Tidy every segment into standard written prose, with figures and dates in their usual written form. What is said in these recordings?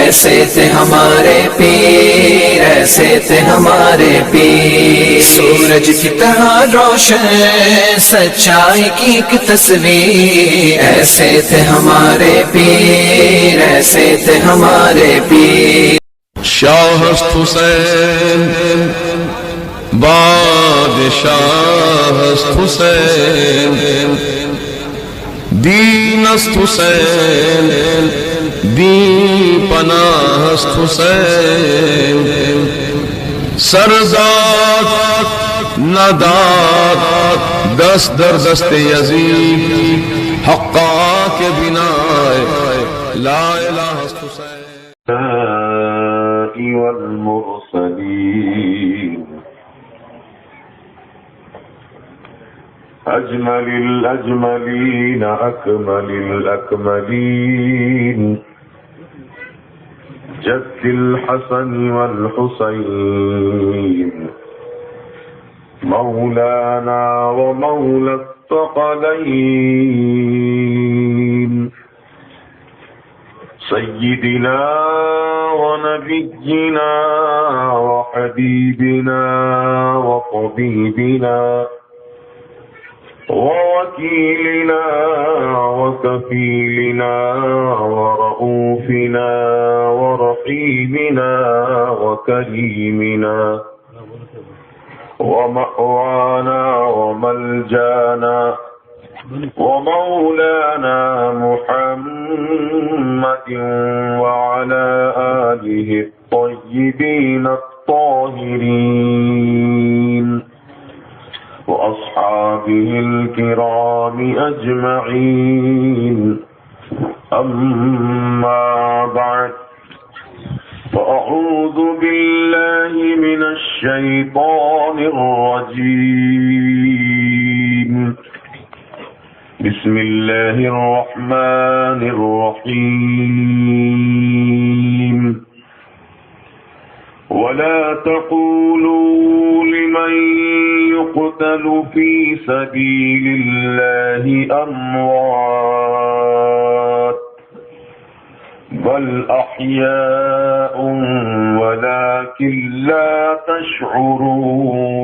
ایسے تھے ہمارے پیر، ایسے تھے ہمارے پیر، سورج کی طرح روشن سچائی کی ایک تصویر، ایسے تھے ہمارے پیر، ایسے تھے ہمارے پیر۔ شاہ است حسین بادشاہ است حسین، دین است حسین دین پناہ است حسین، سرزاد نداد دست در دست یزید، حقا کے بنا لا الہ است حسین۔ والمرسلين أجمل الأجملين أكمل الأكملين، جد الحسن والحسين، مولانا ومولى الثقلين، سيدنا ونبينا وحبيبنا وطبيبنا ووكيلنا وكفيلنا ورؤوفنا ورحيمنا وكريمنا ومأوانا وملجانا ومولانا محمد وعلى آله الطيبين الطاهرين وأصحابه الكرام أجمعين، أما بعد، فأعوذ بالله من الشيطان الرجيم، بسم الله الرحمن الرحيم، ولا تقولوا لمن يقتل في سبيل الله أموات، بل أحياء ولكن لا تشعرون،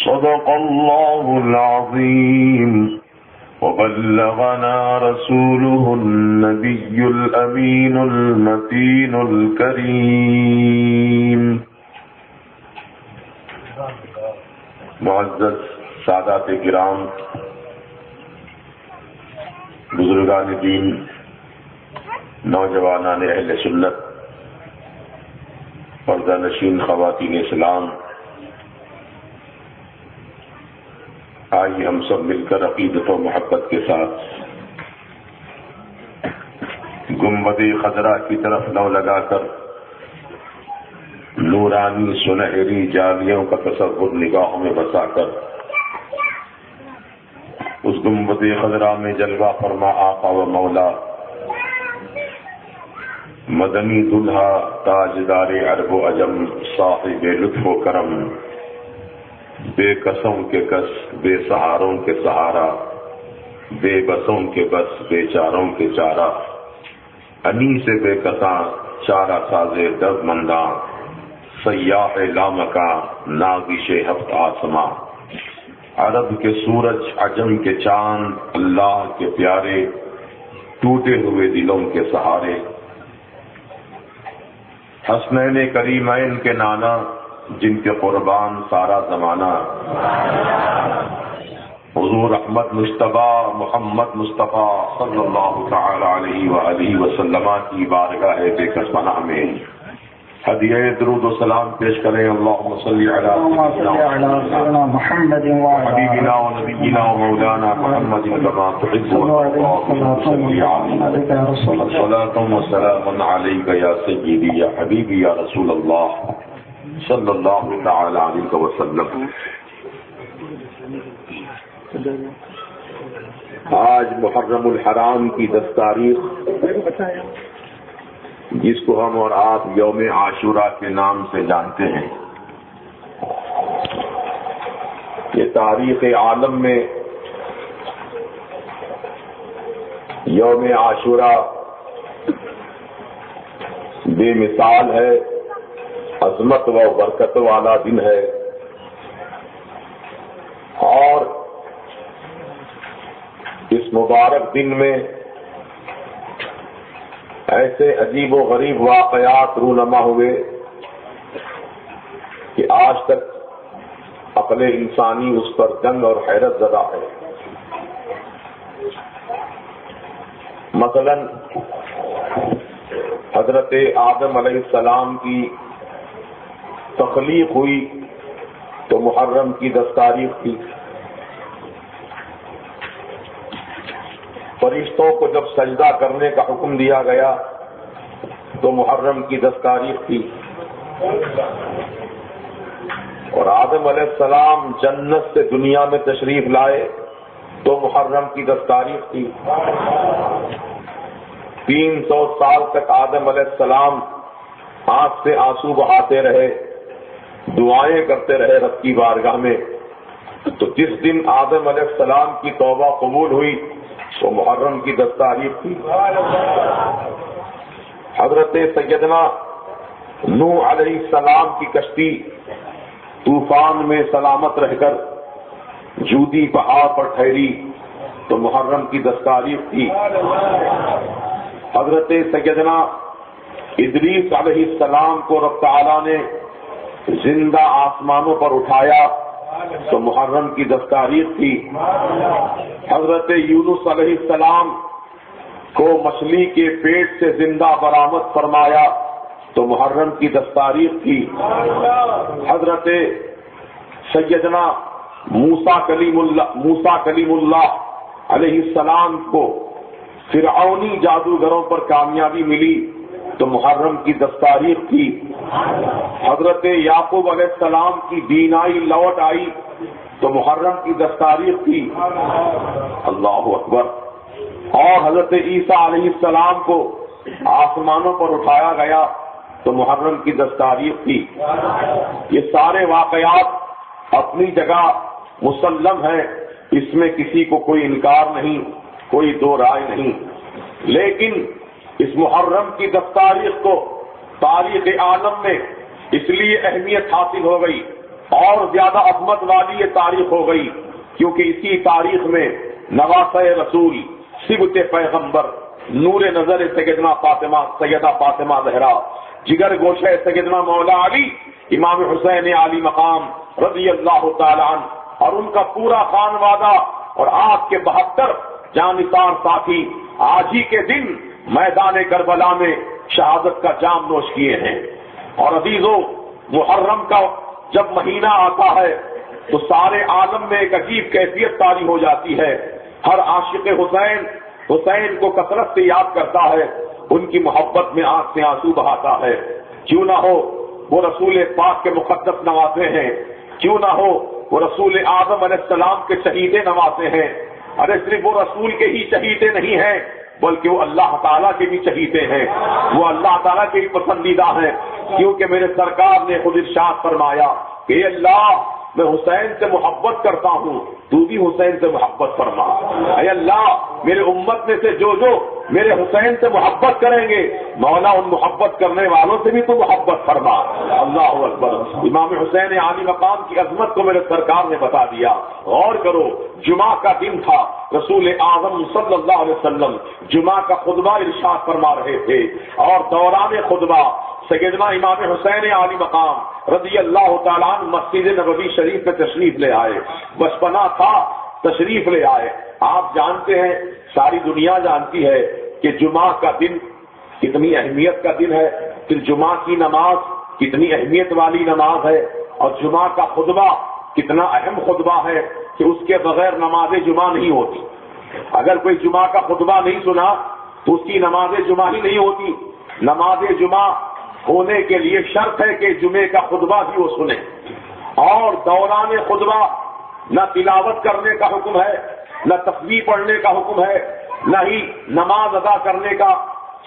صدق الله العظيم، وبلغنا رسوله النبي الأمين المتين الكريم۔ معزز سادات کرام، بزرگان دین، نوجوانان اہل سنت، پردہ نشین خواتین اسلام، آئیے ہم سب مل کر عقیدت و محبت کے ساتھ گنبد خضرا کی طرف لو لگا کر نورانی سنہری جالیوں کا تصور نگاہوں میں بسا کر اس گنبد خضرا میں جلوہ فرما آقا و مولا مدنی دلہا تاجدار عرب و عجم صاحب لطف و کرم، بے کسوں کے کس بے سہاروں کے سہارا، بے بسوں کے بس بے چاروں کے چارہ، انی سے بے کساں چارہ سازے درد منداں، سیاح لامکاں ناگش ہفت آسماں، عرب کے سورج عجم کے چاند، اللہ کے پیارے ٹوٹے ہوئے دلوں کے سہارے، حسنین کریمین کے نانا جن کے قربان سارا زمانہ، حضور احمد مصطفیٰ محمد مصطفیٰ صلی اللہ تعالی علیہ وآلہ وسلم کی بارگاہ بے کس پناہ میں ہدیہ درود و سلام پیش کریں۔ اللہم صلی علی سیدنا محمد حبیبنا و نبینا و مولانا محمد کما تحب و ترضى، الصلاة والسلام علیک یا سیدی یا حبیبی یا رسول اللہ صلی اللہ تعالی علیہ وسلم۔ آج محرم الحرام کی 10 تاریخ، جس کو ہم اور آپ یوم عاشورہ کے نام سے جانتے ہیں، یہ تاریخ عالم میں یوم عاشورہ بے مثال ہے، عظمت و برکت والا دن ہے، اور اس مبارک دن میں ایسے عجیب و غریب واقعات رونما ہوئے کہ آج تک عقل انسانی اس پر دنگ اور حیرت زدہ ہے۔ مثلا حضرت آدم علیہ السلام کی تخلیق ہوئی تو محرم کی 10 تاریخ تھی۔ فرشتوں کو جب سجدہ کرنے کا حکم دیا گیا تو محرم کی 10 تاریخ تھی، اور آدم علیہ السلام جنت سے دنیا میں تشریف لائے تو محرم کی 10 تاریخ تھی۔ 300 سال تک آدم علیہ السلام آنکھ سے آنسو بہاتے رہے، دعائیں کرتے رہے رب کی بارگاہ میں، تو جس دن آدم علیہ السلام کی توبہ قبول ہوئی وہ محرم کی 10 تاریخ تھی۔ حضرت سیدنا نوح علیہ السلام کی کشتی طوفان میں سلامت رہ کر جودی پہاڑ پر ٹھہری تو محرم کی 10 تاریخ تھی۔ حضرت سیدنا ادریس علیہ السلام کو رب تعالیٰ نے زندہ آسمانوں پر اٹھایا تو محرم کی 10 تاریخ تھی۔ حضرت یونس علیہ السلام کو مچھلی کے پیٹ سے زندہ برآمد فرمایا تو محرم کی 10 تاریخ تھی۔ حضرت سیدنا موسیٰ کلیم اللہ علیہ السلام کو فرعونی جادوگروں پر کامیابی ملی تو محرم کی 10 تاریخ تھی۔ حضرت یعقوب علیہ السلام کی بینائی لوٹ آئی تو محرم کی 10 تاریخ تھی۔ اللہ اکبر۔ اور حضرت عیسیٰ علیہ السلام کو آسمانوں پر اٹھایا گیا تو محرم کی 10 تاریخ تھی۔ یہ سارے واقعات اپنی جگہ مسلم ہیں، اس میں کسی کو کوئی انکار نہیں، کوئی دو رائے نہیں، لیکن اس محرم کی 10 تاریخ کو تاریخ عالم میں اس لیے اہمیت حاصل ہو گئی اور زیادہ عظمت والی یہ تاریخ ہو گئی کیونکہ اسی تاریخ میں نواسہ رسول، صبت پیغمبر، نور نظر سیدہ فاطمہ زہرا، جگر گوشہ سیدنا مولا علی، امام حسین علی مقام رضی اللہ تعالی عنہ، اور ان کا پورا خانوادہ اور آپ کے 72 جانثار ساتھی آج ہی کے دن میدان کربلا میں شہادت کا جام نوش کیے ہیں۔ اور عزیزو، محرم کا جب مہینہ آتا ہے تو سارے عالم میں ایک عجیب کیفیت طاری ہو جاتی ہے۔ ہر عاشق حسین کو کثرت سے یاد کرتا ہے، ان کی محبت میں آنکھ سے آنسو بہاتا ہے۔ کیوں نہ ہو وہ رسول پاک کے مقدس نواسے ہیں، کیوں نہ ہو وہ رسول آدم علیہ السلام کے شہیدے نواسے ہیں۔ ارے صرف وہ رسول کے ہی شہیدے نہیں ہیں بلکہ وہ اللہ تعالیٰ کے بھی چہیتے ہیں، وہ اللہ تعالیٰ کے بھی پسندیدہ ہیں، کیونکہ میرے سرکار نے خود ارشاد فرمایا کہ اے اللہ، میں حسین سے محبت کرتا ہوں، تو بھی حسین سے محبت فرما۔ اے اللہ، میرے امت میں سے جو میرے حسین سے محبت کریں گے، مولا ان محبت کرنے والوں سے بھی تو محبت فرما۔ اللہ اکبر۔ امام حسین علی مقام کی عظمت کو میرے سرکار نے بتا دیا۔ غور کرو، جمعہ کا دن تھا، رسول اعظم صلی اللہ علیہ وسلم جمعہ کا خطبہ ارشاد فرما رہے تھے، اور دوران خطبہ سیدنا امام حسین علی مقام رضی اللہ تعالیٰ عنہ مسجد نبوی شریف میں تشریف لے آئے۔ بچپنا تھا، تشریف لے آئے۔ آپ جانتے ہیں، ساری دنیا جانتی ہے کہ جمعہ کا دن کتنی اہمیت کا دن ہے، پھر جمعہ کی نماز کتنی اہمیت والی نماز ہے، اور جمعہ کا خطبہ کتنا اہم خطبہ ہے کہ اس کے بغیر نماز جمعہ نہیں ہوتی۔ اگر کوئی جمعہ کا خطبہ نہیں سنا تو اس کی نماز جمعہ ہی نہیں ہوتی۔ نماز جمعہ ہونے کے لیے شرط ہے کہ جمعے کا خطبہ بھی وہ سنے، اور دوران خطبہ نہ تلاوت کرنے کا حکم ہے، نہ تسبیح پڑھنے کا حکم ہے، نہ ہی نماز ادا کرنے کا،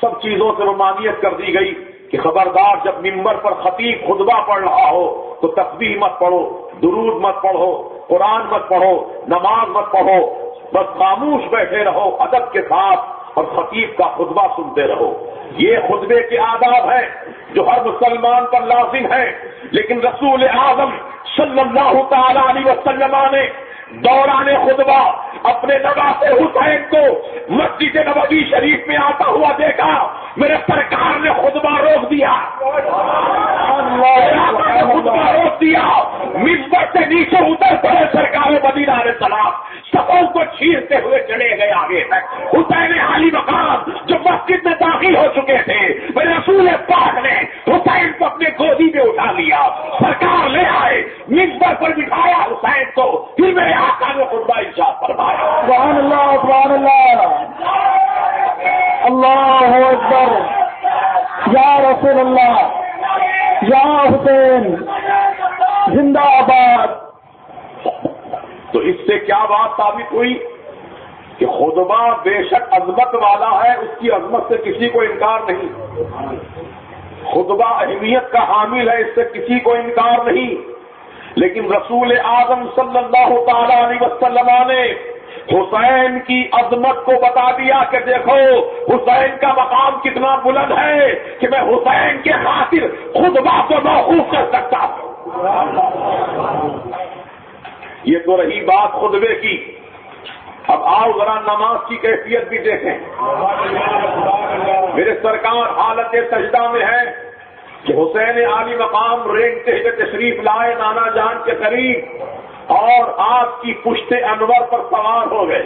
سب چیزوں سے ممانعت کر دی گئی کہ خبردار جب ممبر پر خطیب خطبہ پڑھ رہا ہو تو تسبیح مت پڑھو، درود مت پڑھو، قرآن مت پڑھو، نماز مت پڑھو، بس خاموش بیٹھے رہو ادب کے ساتھ اور خطیب کا خطبہ سنتے رہو. یہ خطبے کے آداب ہیں جو ہر مسلمان پر لازم ہیں، لیکن رسول اعظم صلی اللہ تعالی علیہ وسلم نے دوران خطبہ اپنے نواسے حسین کو مسجد نبوی شریف میں آتا ہوا دیکھا. میرے سرکار نے خطبہ روک دیا، خطبہ روک دیا، ممبر سے نیچے اتر پڑے سرکار مدینہ علیہ السلام، صفوں کو چیرتے ہوئے چلے گئے آگے تک. حسین علی مقام جو مسجد میں داخل ہو چکے تھے، میرے رسول پاک نے حسین کو اپنے گودی میں اٹھا لیا، سرکار لے آئے، ممبر پر بٹھایا حسین کو، پھر میرے آقا نے خطبہ ارشاد فرمایا. سبحان اللہ سبحان اللہ، اللہ اکبر، یا رسول اللہ، یا حسین زندہ آباد. تو اس سے کیا بات ثابت ہوئی کہ خطبہ بے شک عظمت والا ہے، اس کی عظمت سے کسی کو انکار نہیں. خطبہ اہمیت کا حامل ہے، اس سے کسی کو انکار نہیں. لیکن رسول اعظم صلی اللہ تعالی علیہ وسلم نے حسین کی عظمت کو بتا دیا کہ دیکھو حسین کا مقام کتنا بلند ہے کہ میں حسین کے خاطر خطبہ کو موقوف کر سکتا ہوں. یہ تو رہی بات خطبے کی. اب آؤ ذرا نماز کی کیفیت بھی دیکھیں. میرے سرکار حالت سجدہ میں ہے کہ حسین عالی مقام رینگتے ہوئے تشریف لائے نانا جان کے قریب اور آپ کی پشت انور پر سوار ہو گئے.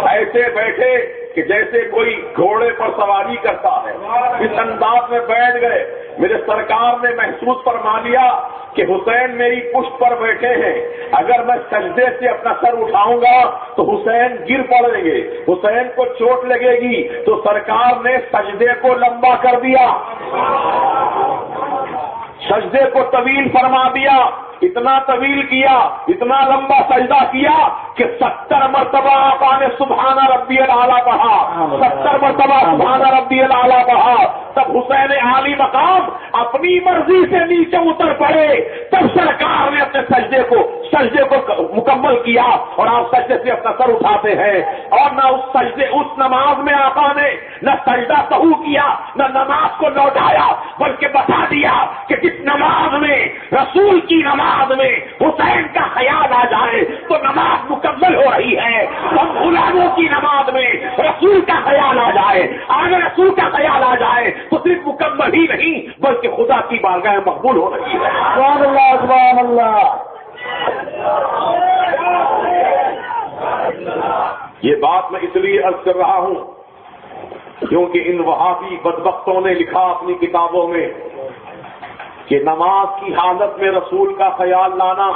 ایسے بیٹھے کہ جیسے کوئی گھوڑے پر سواری کرتا ہے، اس انداز میں بیٹھ گئے. میرے سرکار نے محسوس فرما لیا کہ حسین میری پشت پر بیٹھے ہیں، اگر میں سجدے سے اپنا سر اٹھاؤں گا تو حسین گر پڑیں گے، حسین کو چوٹ لگے گی. تو سرکار نے سجدے کو لمبا کر دیا، سجدے کو طویل فرما دیا. اتنا طویل کیا، اتنا لمبا سجدہ کیا کہ 70 مرتبہ آقا نے سبحان ربی الاعلیٰ پڑھا، 70 مرتبہ سبحان ربی الاعلیٰ پڑھا. تب حسین عالی مقام اپنی مرضی سے نیچے اتر پڑے. تب سرکار نے اپنے سجدے کو مکمل کیا اور آپ سجدے سے اپنا سر اٹھاتے ہیں. اور نہ اس نماز میں آقا نے نہ سجدہ سہو کیا، نہ نماز کو لوٹایا، بلکہ بتا دیا کہ جس نماز میں رسول کی نماز میں حسین کا خیال آ جائے تو نماز مکمل ہو رہی ہے. ہم غلاموں کی نماز میں رسول کا خیال آ جائے، اگر رسول کا خیال آ جائے تو صرف مکمل ہی نہیں بلکہ خدا کی بارگاہ میں مقبول ہو رہی ہے. سبحان اللہ سبحان اللہ. یہ بات میں اس لیے عرض کر رہا ہوں کیونکہ ان وہابی بدبختوں نے لکھا اپنی کتابوں میں کہ نماز کی حالت میں رسول کا خیال لانا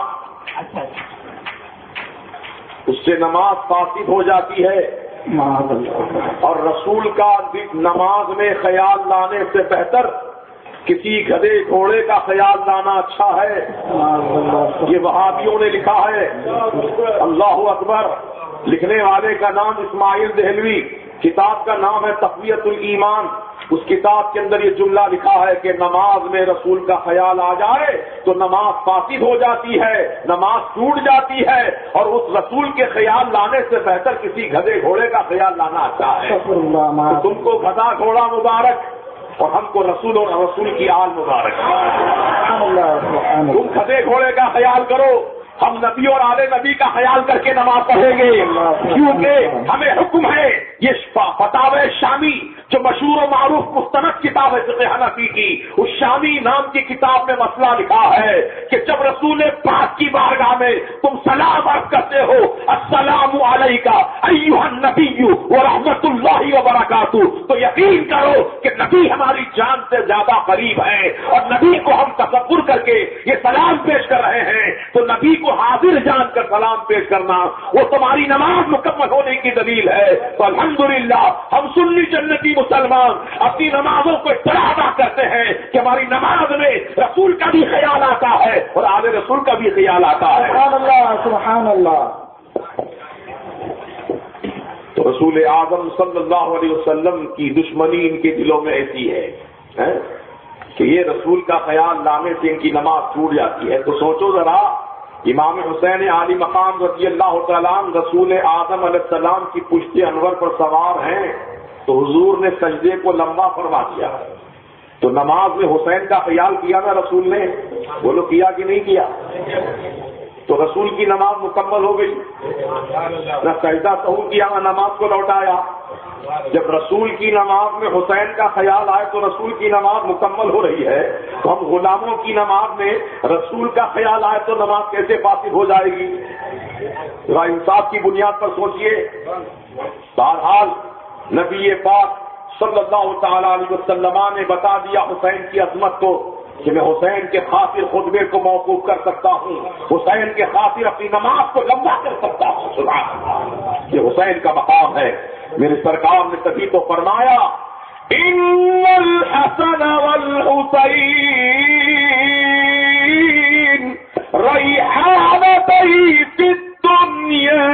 اس سے نماز فاسد ہو جاتی ہے، اور رسول کا نماز میں خیال لانے سے بہتر کسی گدھے گھوڑے کا خیال لانا اچھا ہے. یہ وہابیوں نے لکھا ہے. اللہ اکبر. لکھنے والے کا نام اسماعیل دہلوی، کتاب کا نام ہے تقویت الایمان. اس کتاب کے اندر یہ جملہ لکھا ہے کہ نماز میں رسول کا خیال آ جائے تو نماز فاسد ہو جاتی ہے، نماز ٹوٹ جاتی ہے، اور اس رسول کے خیال لانے سے بہتر کسی گدھے گھوڑے کا خیال لانا اچھا ہے. تو تم کو گدھا گھوڑا مبارک اور ہم کو رسول اور رسول کی آل مبارک. تم گدھے گھوڑے کا خیال کرو، ہم نبی اور آل نبی کا خیال کر کے نماز پڑھیں گے، کیونکہ ہمیں حکم ہے. یہ فتاوی شامی جو مشہور و معروف مستند کتاب ہے فقہ حنفی کی، اس شامی نام کی کتاب میں مسئلہ لکھا ہے کہ جب رسول پاک کی بارگاہ میں تم سلام عرض کرتے ہو السلام علیکہ ایھا النبی ورحمۃ اللہ وبرکاتہ، تو یقین کرو کہ نبی ہماری جان سے زیادہ قریب ہے، اور نبی کو ہم تصور کر کے یہ سلام پیش کر رہے ہیں. تو نبی کو حاضر جان کر سلام پیش کرنا وہ تمہاری نماز مکمل ہونے کی دلیل ہے. تو الحمدللہ ہم سنی جنتی مسلمان اپنی نمازوں کو اس طرح ادا کرتے ہیں کہ ہماری نماز میں رسول کا بھی خیال آتا ہے اور آل رسول کا بھی خیال آتا ہے. سبحان اللہ سبحان اللہ. تو رسول اعظم صلی اللہ علیہ وسلم کی دشمنی ان کے دلوں میں ایسی ہے کہ یہ رسول کا خیال لانے سے ان کی نماز ٹوٹ جاتی ہے. تو سوچو ذرا امام حسین عالی مقام رضی اللہ تعالیٰ عنہ رسول اعظم علیہ السلام کی پشت انور پر سوار ہیں تو حضور نے سجدے کو لمبا فرما دیا. تو نماز میں حسین کا خیال کیا نا رسول نے؟ بولو کیا کہ نہیں کیا؟ تو رسول کی نماز مکمل ہو گئی. نہ سجدہ سہو کیا نہ نماز کو لوٹایا. جب رسول کی نماز میں حسین کا خیال آئے تو رسول کی نماز مکمل ہو رہی ہے، تو ہم غلاموں کی نماز میں رسول کا خیال آئے تو نماز کیسے فاسد ہو جائے گی؟ ذرا انصاف کی بنیاد پر سوچئے. بہرحال نبی پاک صلی اللہ تعالی علیہ وسلم نے بتا دیا حسین کی عظمت کو کہ میں حسین کے خاطر خطبے کو موقوف کر سکتا ہوں، حسین کے خاطر اپنی نماز کو لمبا کر سکتا ہوں. سبحان اللہ، یہ حسین کا مقام ہے. میرے سرکار نے تبھی تو فرمایا ان الحسن والحسین ریحانتہی فی الدنیا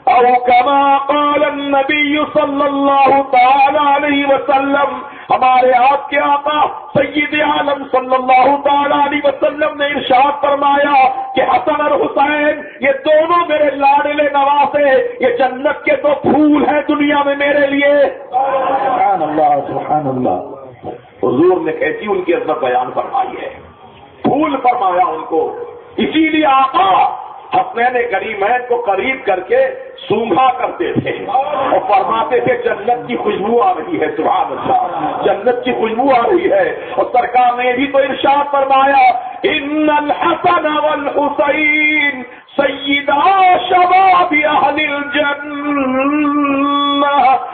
او کما قال النبی صلی اللہ تعالی علیہ وسلم. ہمارے آپ کے آقا سید عالم صلی اللہ تعالی علیہ وسلم نے ارشاد فرمایا کہ حسن اور حسین یہ دونوں میرے لاڈلے نواسے، یہ جنت کے دو پھول ہیں دنیا میں میرے لیے. سبحان اللہ سبحان اللہ. حضور نے کیسی ان کی عظمت بیان فرمائی ہے، پھول فرمایا ان کو. اسی لیے آقا حسنین کریمین کو قریب کر کے سونگھا کرتے تھے اور فرماتے تھے جنت کی خوشبو آ رہی ہے. سبحان اللہ، جنت کی خوشبو آ رہی ہے. اور سرکار نے بھی تو ارشاد فرمایا ان الحسن والحسین سیدا شباب اہل الجنہ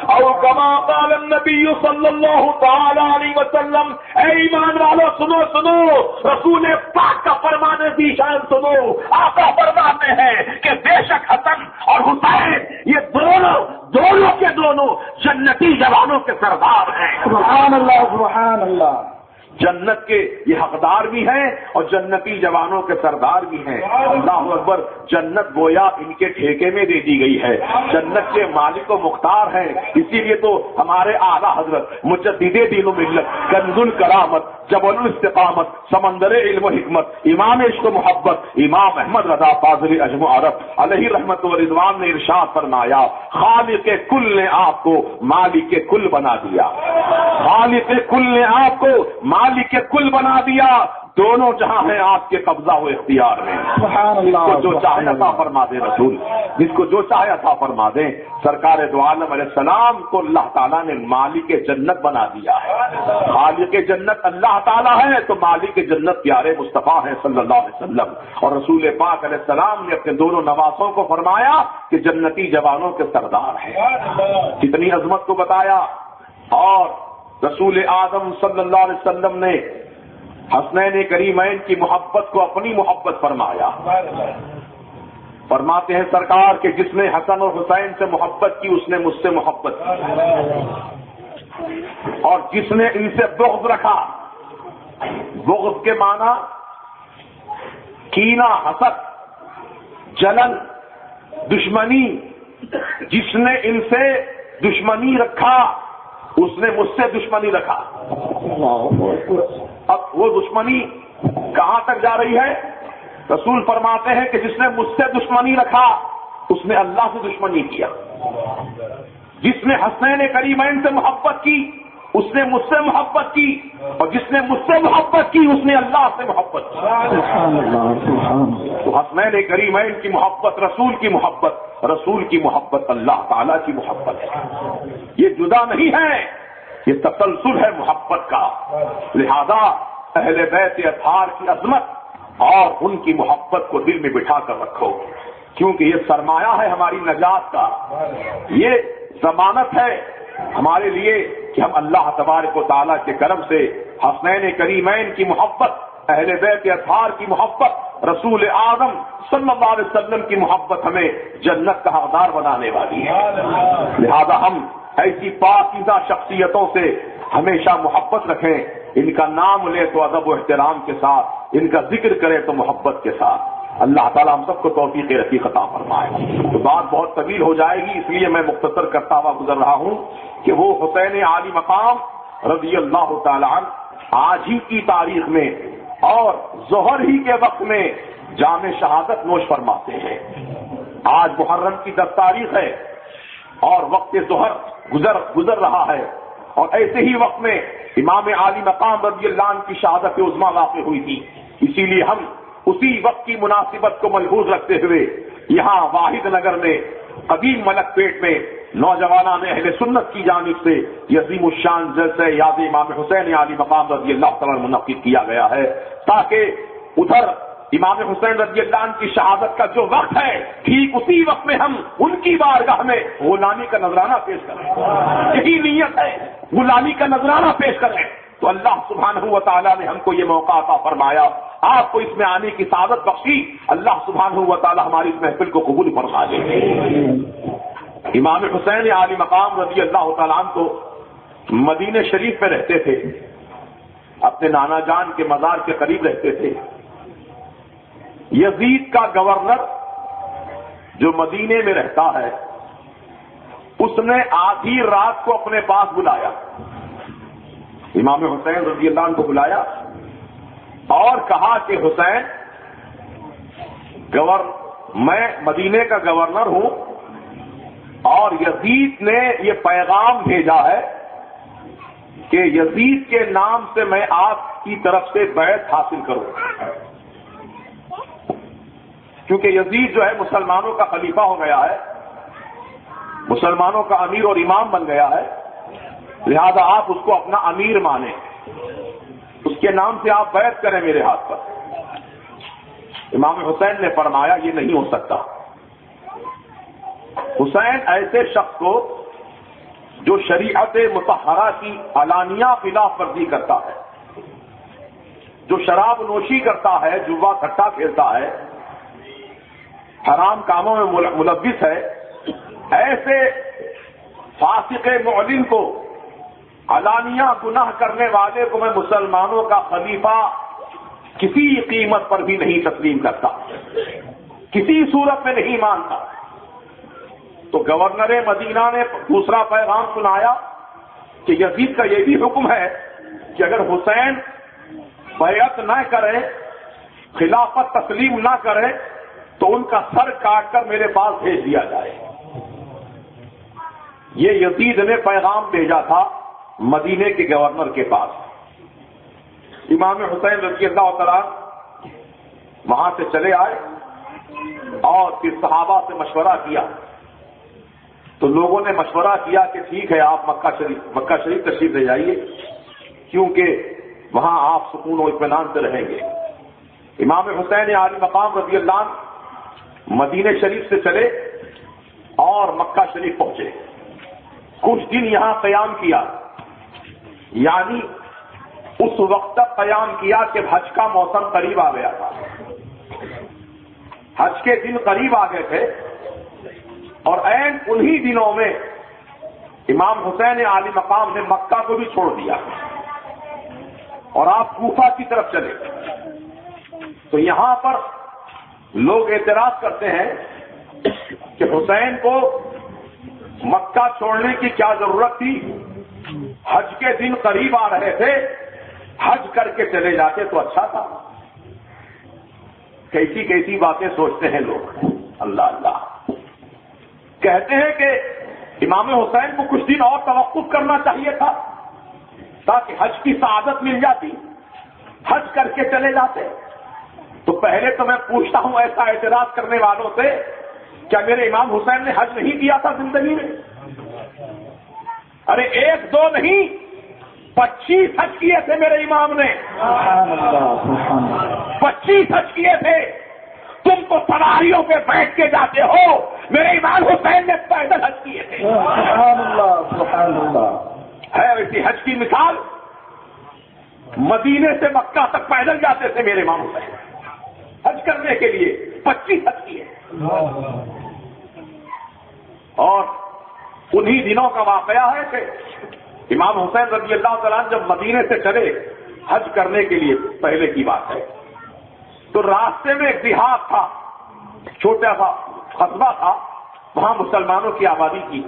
او کما قال النبی صلی اللہ تعالی علیہ وسلم. اے ایمان والو سنو سنو، رسول پاک کا فرمانے بھی شان سنو. آقا فرماتے ہیں کہ بے شک حسن اور حسین یہ دونوں کے دونوں جنتی جوانوں کے سردار ہیں. سبحان اللہ سبحان اللہ. جنت کے یہ حقدار بھی ہیں اور جنتی جوانوں کے سردار بھی ہیں. اللہ اکبر. جنت گویا ان کے ٹھیکے میں دے دی گئی ہے، جنت کے مالک و مختار ہیں. اسی لیے تو ہمارے اعلیٰ حضرت مجدد دین و ملت، کنز الکرامت، جبل الاستقامت، سمندر علم و حکمت، امام عشق و محبت، امام احمد رضا فاضل عجم و عرب علیہ رحمت و رضوان نے ارشاد فرمایا خالق کل نے آپ کو مالک کل بنا دیا. خالق کل نے آپ کو مالک کل بنا دیا. دونوں جہاں ہیں آپ کے قبضہ و اختیار میں. سبحان جس اللہ کو جو چاہے عطا فرما دے رسول، جس کو جو چاہے عطا فرما دیں. سرکار دو عالم علیہ السلام کو اللہ تعالیٰ نے مالک جنت بنا دیا ہے. خالق جنت اللہ تعالیٰ ہے تو مالک جنت پیارے مصطفیٰ ہیں صلی اللہ علیہ وسلم. اور رسول پاک علیہ السلام نے اپنے دونوں نواسوں کو فرمایا کہ جنتی جوانوں کے سردار ہیں. کتنی عظمت کو بتایا. اور رسول اعظم صلی اللہ علیہ وسلم نے حسنین کریمین کی محبت کو اپنی محبت فرمایا. فرماتے ہیں سرکار کہ جس نے حسن اور حسین سے محبت کی اس نے مجھ سے محبت کی، اور جس نے ان سے بغض رکھا، بغض کے معنی کینہ، حسد، جلن، دشمنی، جس نے ان سے دشمنی رکھا اس نے مجھ سے دشمنی رکھا. اب وہ دشمنی کہاں تک جا رہی ہے؟ رسول فرماتے ہیں کہ جس نے مجھ سے دشمنی رکھا اس نے اللہ سے دشمنی کیا. جس نے حسنین کریمین سے محبت کی اس نے مجھ سے محبت کی، اور جس نے مجھ سے محبت کی اس نے اللہ سے محبت کی. تو حسنین کریمین کی محبت رسول کی محبت، رسول کی محبت اللہ تعالیٰ کی محبت ہے. یہ جدا نہیں ہے، یہ تسلسل ہے محبت کا. لہذا اہل بیت اطہار کی عظمت اور ان کی محبت کو دل میں بٹھا کر رکھو، کیونکہ یہ سرمایہ ہے ہماری نجات کا. یہ ضمانت ہے ہمارے لیے کہ ہم اللہ تبارک و تعالیٰ کے کرم سے حسنین کریمین کی محبت، اہل بیت اطہار کی محبت، رسول اعظم صلی اللہ علیہ وسلم کی محبت ہمیں جنت کا حقدار بنانے والی ہے. لہذا ہم ایسی پاکیزہ شخصیتوں سے ہمیشہ محبت رکھیں. ان کا نام لے تو ادب و احترام کے ساتھ، ان کا ذکر کرے تو محبت کے ساتھ. اللہ تعالیٰ ہم سب کو توفیق رفیق عطا فرمائے. تو بات بہت طویل ہو جائے گی، اس لیے میں مختصر کرتا ہوا گزر رہا ہوں کہ وہ حسین عالی مقام رضی اللہ تعالیٰ عنہ آج ہی کی تاریخ میں اور ظہر ہی کے وقت میں جام شہادت نوش فرماتے ہیں. آج محرم کی 10 تاریخ ہے اور وقت ظہر گزر رہا ہے، اور ایسے ہی وقت میں امام عالی مقام رضی اللہ عنہ کی شہادت عظمیٰ واقع ہوئی تھی. اسی لیے ہم اسی وقت کی مناسبت کو ملحوظ رکھتے ہوئے یہاں واحد نگر میں قدیم ملک پیٹ میں نوجوانان اہل سنت کی جانب سے عظیم الشان جلسہ یاد امام حسین علی مقام رضی اللہ تعالیٰ منعقد کیا گیا ہے، تاکہ ادھر امام حسین رضی اللہ عنہ کی شہادت کا جو وقت ہے ٹھیک اسی وقت میں ہم ان کی بارگاہ میں غلامی کا نذرانہ پیش کریں. یہی نیت ہے، غلامی کا نذرانہ پیش کریں. تو اللہ سبحانہ و تعالیٰ نے ہم کو یہ موقع عطا فرمایا، آپ کو اس میں آنے کی سعادت بخشی. اللہ سبحانہ و تعالیٰ ہماری اس محفل کو قبول فرما دے. امام حسین عالی مقام رضی اللہ تعالیٰ عنہ تو مدینہ شریف میں رہتے تھے، اپنے نانا جان کے مزار کے قریب رہتے تھے. یزید کا گورنر جو مدینے میں رہتا ہے، اس نے آدھی رات کو اپنے پاس بلایا، امام حسین رضی اللہ عنہ کو بلایا اور کہا کہ حسین، میں مدینے کا گورنر ہوں اور یزید نے یہ پیغام بھیجا ہے کہ یزید کے نام سے میں آپ کی طرف سے بیعت حاصل کروں، کیونکہ یزید جو ہے مسلمانوں کا خلیفہ ہو گیا ہے، مسلمانوں کا امیر اور امام بن گیا ہے، لہذا آپ اس کو اپنا امیر مانیں، اس کے نام سے آپ بیعت کریں میرے ہاتھ پر. امام حسین نے فرمایا یہ نہیں ہو سکتا. حسین ایسے شخص کو جو شریعت مطہرہ کی علانیہ خلاف ورزی کرتا ہے، جو شراب نوشی کرتا ہے، جوا کھٹا کھیلتا ہے، حرام کاموں میں ملوث ہے، ایسے فاسق معلن کو، علانیہ گناہ کرنے والے کو میں مسلمانوں کا خلیفہ کسی قیمت پر بھی نہیں تسلیم کرتا، کسی صورت میں نہیں مانتا. تو گورنر مدینہ نے دوسرا پیغام سنایا کہ یزید کا یہ بھی حکم ہے کہ اگر حسین بیعت نہ کرے، خلافت تسلیم نہ کرے تو ان کا سر کاٹ کر میرے پاس بھیج دیا جائے. یہ یزید نے پیغام بھیجا تھا مدینے کے گورنر کے پاس. امام حسین رضی اللہ تعالیٰ وہاں سے چلے آئے اور پھر صحابہ سے مشورہ کیا. تو لوگوں نے مشورہ کیا کہ ٹھیک ہے آپ مکہ شریف تشریف لے جائیے، کیونکہ وہاں آپ سکون و اطمینان سے رہیں گے. امام حسین عالی مقام رضی اللہ عنہ مدینہ شریف سے چلے اور مکہ شریف پہنچے. کچھ دن یہاں قیام کیا، یعنی اس وقت تک قیام کیا کہ حج کا موسم قریب آ گیا تھا. حج کے دن قریب آ گئے تھے اور عین انہی دنوں میں امام حسین عالی مقام نے مکہ کو بھی چھوڑ دیا اور آپ کوفہ کی طرف چلے. تو یہاں پر لوگ اعتراض کرتے ہیں کہ حسین کو مکہ چھوڑنے کی کیا ضرورت تھی، حج کے دن قریب آ رہے تھے، حج کر کے چلے جاتے تو اچھا تھا. کیسی کیسی باتیں سوچتے ہیں لوگ. اللہ اللہ. کہتے ہیں کہ امام حسین کو کچھ دن اور توقف کرنا چاہیے تھا تاکہ حج کی سعادت مل جاتی، حج کر کے چلے جاتے. تو پہلے تو میں پوچھتا ہوں ایسا اعتراض کرنے والوں سے، کیا میرے امام حسین نے حج نہیں کیا تھا زندگی میں؟ ارے 1-2 نہیں، 25 حج کیے تھے میرے امام نے، 25 حج کیے تھے. تم تو سواریوں پہ بیٹھ کے جاتے ہو، میرے امام حسین نے پیدل حج کیے تھے. سبحان اللہ. ہے ایسی حج کی مثال. مدینے سے مکہ تک پیدل جاتے تھے میرے امام حسین حج کرنے کے لیے. 25 حج کیے. اور انہی دنوں کا واقعہ ہے کہ امام حسین رضی اللہ تعالیٰ جب مدینے سے چلے حج کرنے کے لیے، پہلے کی بات ہے، تو راستے میں ایک دیہات تھا، چھوٹا سا قصبہ تھا، وہاں مسلمانوں کی آبادی کی.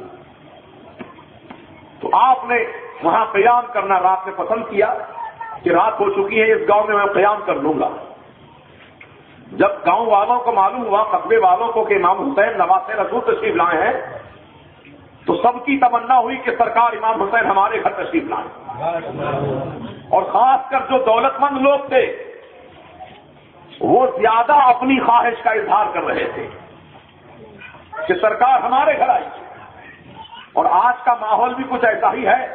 تو آپ نے وہاں قیام کرنا رات میں پسند کیا. کہ رات ہو چکی ہے، اس گاؤں میں قیام کر لوں گا۔ جب گاؤں والوں کو معلوم ہوا، قصبے والوں کو، کہ امام حسین نواسہ رسول تشریف لائے ہیں، تو سب کی تمنا ہوئی کہ سرکار امام حسین ہمارے گھر تشریف لائیں۔ اور خاص کر جو دولت مند لوگ تھے وہ زیادہ اپنی خواہش کا اظہار کر رہے تھے کہ سرکار ہمارے گھر آئی۔ اور آج کا ماحول بھی کچھ ایسا ہی ہے،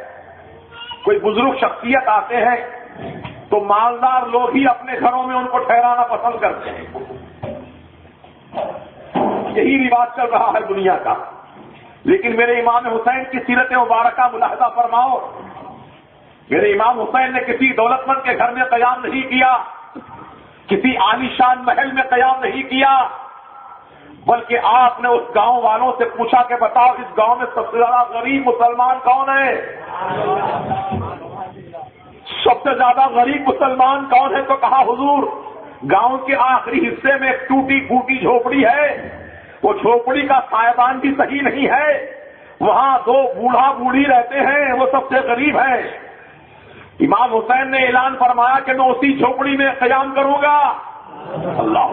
کوئی بزرگ شخصیت آتے ہیں تو مالدار لوگ ہی اپنے گھروں میں ان کو ٹھہرانا پسند کرتے ہیں۔ یہی رواج چل رہا ہے دنیا کا۔ لیکن میرے امام حسین کی سیرت مبارکہ ملاحظہ فرماؤ، میرے امام حسین نے کسی دولت مند کے گھر میں قیام نہیں کیا، کسی عالی شان محل میں قیام نہیں کیا، بلکہ آپ نے اس گاؤں والوں سے پوچھا کہ بتاؤ اس گاؤں میں سب سے زیادہ غریب مسلمان کون ہے؟ سب سے زیادہ غریب مسلمان کون ہے؟ تو کہا حضور گاؤں کے آخری حصے میں ایک ٹوٹی پھوٹی جھوپڑی ہے، وہ جھوپڑی کا سائبان بھی صحیح نہیں ہے، وہاں دو بوڑھا بوڑھی رہتے ہیں، وہ سب سے غریب ہیں۔ امام حسین نے اعلان فرمایا کہ میں اسی جھوپڑی میں قیام کروں گا، اللہ،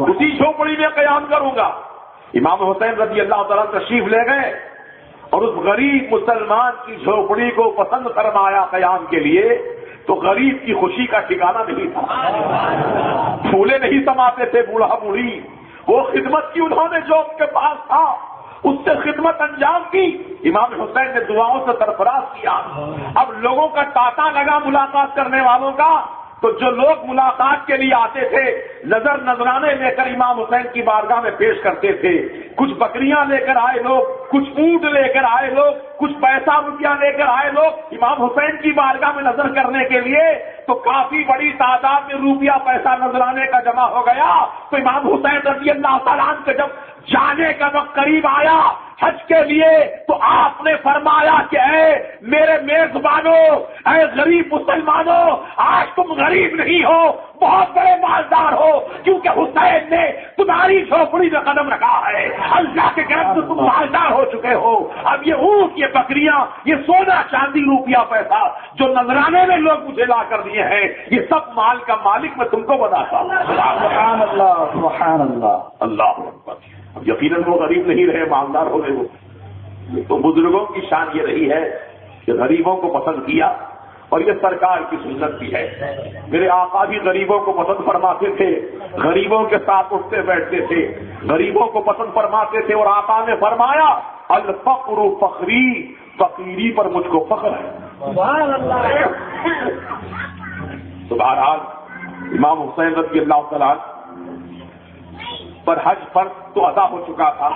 اسی جھوپڑی میں قیام کروں گا۔ امام حسین رضی اللہ تعالیٰ تشریف لے گئے اور اس غریب مسلمان کی جھوپڑی کو پسند فرمایا قیام کے لیے، تو غریب کی خوشی کا ٹھکانہ نہیں تھا، پھولے نہیں سماتے تھے بوڑھا بوڑھی، وہ خدمت کی انہوں نے جو ان کے پاس تھا اس سے خدمت انجام دی۔ امام حسین نے دعاؤں سے سرفراز کیا۔ اب لوگوں کا تاتا لگا ملاقات کرنے والوں کا، تو جو لوگ ملاقات کے لیے آتے تھے نظر نذرانے لے کر امام حسین کی بارگاہ میں پیش کرتے تھے، کچھ بکریاں لے کر آئے لوگ، کچھ اونٹ لے کر آئے لوگ، کچھ پیسہ روپیہ لے کر آئے لوگ امام حسین کی بارگاہ میں نظر کرنے کے لیے، تو کافی بڑی تعداد میں روپیہ پیسہ نذرانے کا جمع ہو گیا۔ تو امام حسین رضی اللہ تعالیٰ عنہ کے جب جانے کا وقت قریب آیا حج کے لیے، تو آپ نے فرمایا کہ اے میرے میزبانوں، اے غریب مسلمانوں، آج تم غریب نہیں ہو، بہت بڑے مالدار ہو، کیونکہ حسین نے تمہاری جھوپڑی میں قدم رکھا ہے، اللہ کے کرم سے تم مالدار ہو چکے ہو۔ اب یہ اونٹ، یہ بکریاں، یہ سونا چاندی روپیہ پیسہ جو نذرانے میں لوگ مجھے لا کر دیے ہیں، یہ سب مال کا مالک میں تم کو بتاتا ہوں۔ سبحان اللہ، سبحان اللہ، اللہ اکبر۔ اب یقیناً وہ غریب نہیں رہے، مالدار ہو گئے وہ۔ تو بزرگوں کی شان یہ رہی ہے کہ غریبوں کو پسند کیا، اور یہ سرکار کی سنت بھی ہے۔ میرے آقا بھی غریبوں کو پسند فرماتے تھے، غریبوں کے ساتھ اٹھتے بیٹھتے تھے، غریبوں کو پسند فرماتے تھے، اور آقا نے فرمایا الفقر فخری، فقیری پر مجھ کو فخر ہے۔ سبحان اللہ۔ تو بہرحال امام حسین رضی اللہ تعالیٰ پر حج فرض تو ادا ہو چکا تھا۔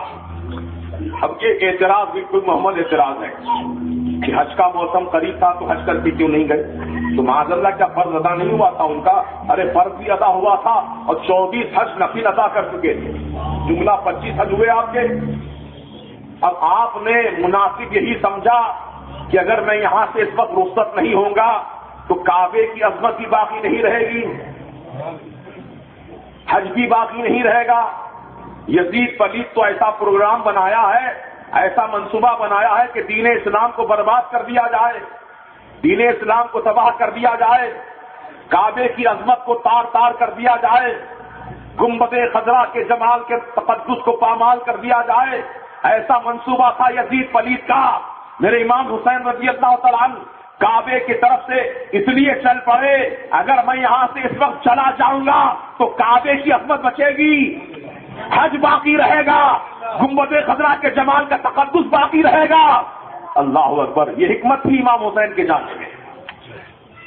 اب یہ اعتراض بالکل محمد اعتراض ہے کہ حج کا موسم قریب تھا تو حج کر کے کیوں نہیں گئے؟ تو معاذ اللہ کیا فرض ادا نہیں ہوا تھا ان کا؟ ارے فرض بھی ادا ہوا تھا، اور 24 حج نفل ادا کر چکے تھے، جملہ 25 حج ہوئے آپ کے۔ اب آپ نے مناسب یہی سمجھا کہ اگر میں یہاں سے اس وقت رخصت نہیں ہوں گا تو کعبے کی عظمت بھی باقی نہیں رہے گی، حج بھی باقی نہیں رہے گا۔ یزید پلیت تو ایسا پروگرام بنایا ہے، ایسا منصوبہ بنایا ہے کہ دین اسلام کو برباد کر دیا جائے، دین اسلام کو تباہ کر دیا جائے، کعبے کی عظمت کو تار تار کر دیا جائے، گنبد خضرا کے جمال کے تقدس کو پامال کر دیا جائے۔ ایسا منصوبہ تھا یزید پلیت کا۔ میرے امام حسین رضی اللہ تعالیٰ عنہ کعبے کی طرف سے اس لیے چل پڑے، اگر میں یہاں سے اس وقت چلا جاؤں گا تو کعبے کی عظمت بچے گی، حج باقی رہے گا، گنبد خضرا کے جمال کا تقدس باقی رہے گا۔ اللہ اکبر، یہ حکمت تھی امام حسین کے جانے میں۔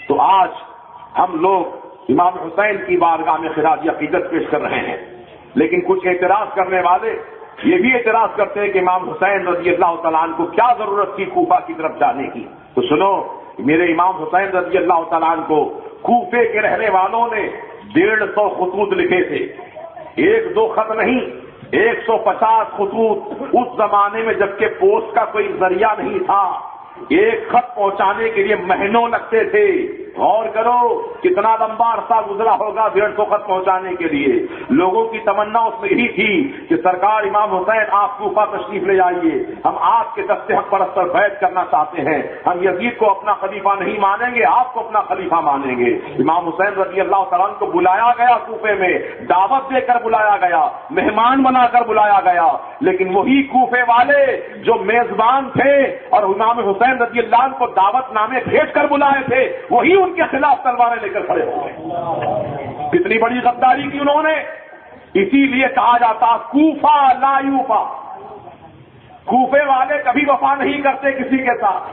تو آج ہم لوگ امام حسین کی بارگاہ میں خراج عقیدت پیش کر رہے ہیں، لیکن کچھ اعتراض کرنے والے یہ بھی اعتراض کرتے ہیں کہ امام حسین رضی اللہ تعالیٰ عنہ کو کیا ضرورت تھی کوفہ کی طرف جانے کی؟ تو سنو، میرے امام حسین رضی اللہ تعالیٰ عنہ کو کوفے کے رہنے والوں نے 150 خطوط لکھے تھے، 1-2 خط نہیں، 150 خطوط۔ اس زمانے میں جبکہ پوسٹ کا کوئی ذریعہ نہیں تھا، ایک خط پہنچانے کے لیے مہینوں لگتے تھے، غور کرو کتنا لمبا عرصہ گزرا ہوگا 150 خط پہنچانے کے لیے. لوگوں کی تمنا اس میں یہی تھی کہ سرکار امام حسین آپ کوفہ تشریف لے آئیے, ہم آپ کے دست حق پرست پر بیعت کرنا چاہتے ہیں, ہم یزید کو اپنا خلیفہ نہیں مانیں گے, آپ کو اپنا خلیفہ مانیں گے. امام حسین رضی اللہ تعالیٰ عنہ کو بلایا گیا کوفے میں, دعوت دے کر بلایا گیا, مہمان بنا کر بلایا گیا, لیکن وہی کوفے والے جو میزبان تھے اور امام حسین رضی اللہ عنہ کو دعوت نامے بھیج کر بلائے تھے, وہی ان کے خلاف تلواریں لے کر کھڑے ہو گئے. کتنی بڑی غداری کی انہوں نے. اسی لیے کہا جاتا کوفہ لا یوفا, کوفے والے کبھی وفا نہیں کرتے کسی کے ساتھ.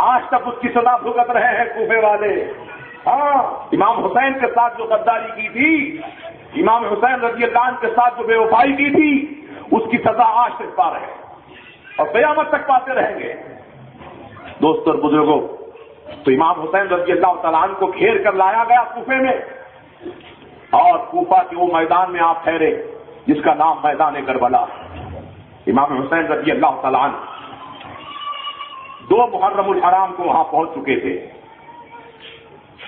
آج تک اس کی سزا بھگت رہے ہیں کوفے والے. ہاں, امام حسین کے ساتھ جو غداری کی تھی, امام حسین رضی اللہ عنہ کے ساتھ جو بے وفائی کی تھی, اس کی سزا آج تک پا رہے ہیں اور قیامت تک پاتے رہیں گے. دوستوں اور بزرگوں, تو امام حسین رضی اللہ تعالیٰ عنہ کو گھیر کر لایا گیا کوفے میں, اور کوفہ کے وہ میدان میں آپ ٹھہرے جس کا نام میدان کربلا. امام حسین رضی اللہ تعالیٰ عنہ 2 محرم الحرام کو وہاں پہنچ چکے تھے.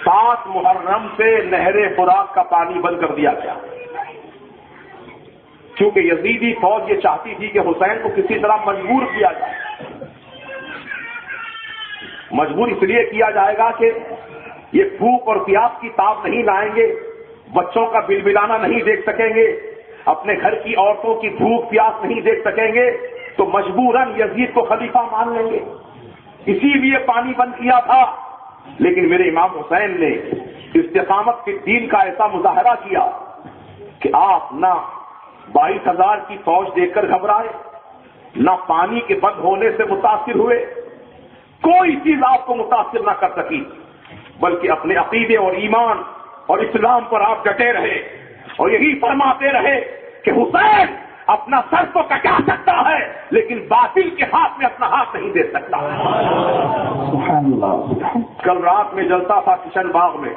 7 محرم سے نہر فرات کا پانی بند کر دیا گیا, کیونکہ یزیدی فوج یہ چاہتی تھی کہ حسین کو کسی طرح مجبور کیا جائے. مجبور اس لیے کیا جائے گا کہ یہ بھوک اور پیاس کی تاب نہیں لائیں گے, بچوں کا بلبلانا نہیں دیکھ سکیں گے, اپنے گھر کی عورتوں کی بھوک پیاس نہیں دیکھ سکیں گے, تو مجبوراً یزید کو خلیفہ مان لیں گے. اسی لیے پانی بند کیا تھا. لیکن میرے امام حسین نے استقامت کے دین کا ایسا مظاہرہ کیا کہ آپ نہ 22,000 کی فوج دیکھ کر گھبرائے, نہ پانی کے بند ہونے سے متاثر ہوئے, کوئی چیز آپ کو متاثر نہ کر سکی, بلکہ اپنے عقیدے اور ایمان اور اسلام پر آپ ڈٹے رہے اور یہی فرماتے رہے کہ حسین اپنا سر تو کٹا سکتا ہے لیکن باطل کے ہاتھ میں اپنا ہاتھ نہیں دے سکتا. سبحان اللہ. کل رات میں جلسہ تھا کشن باغ میں.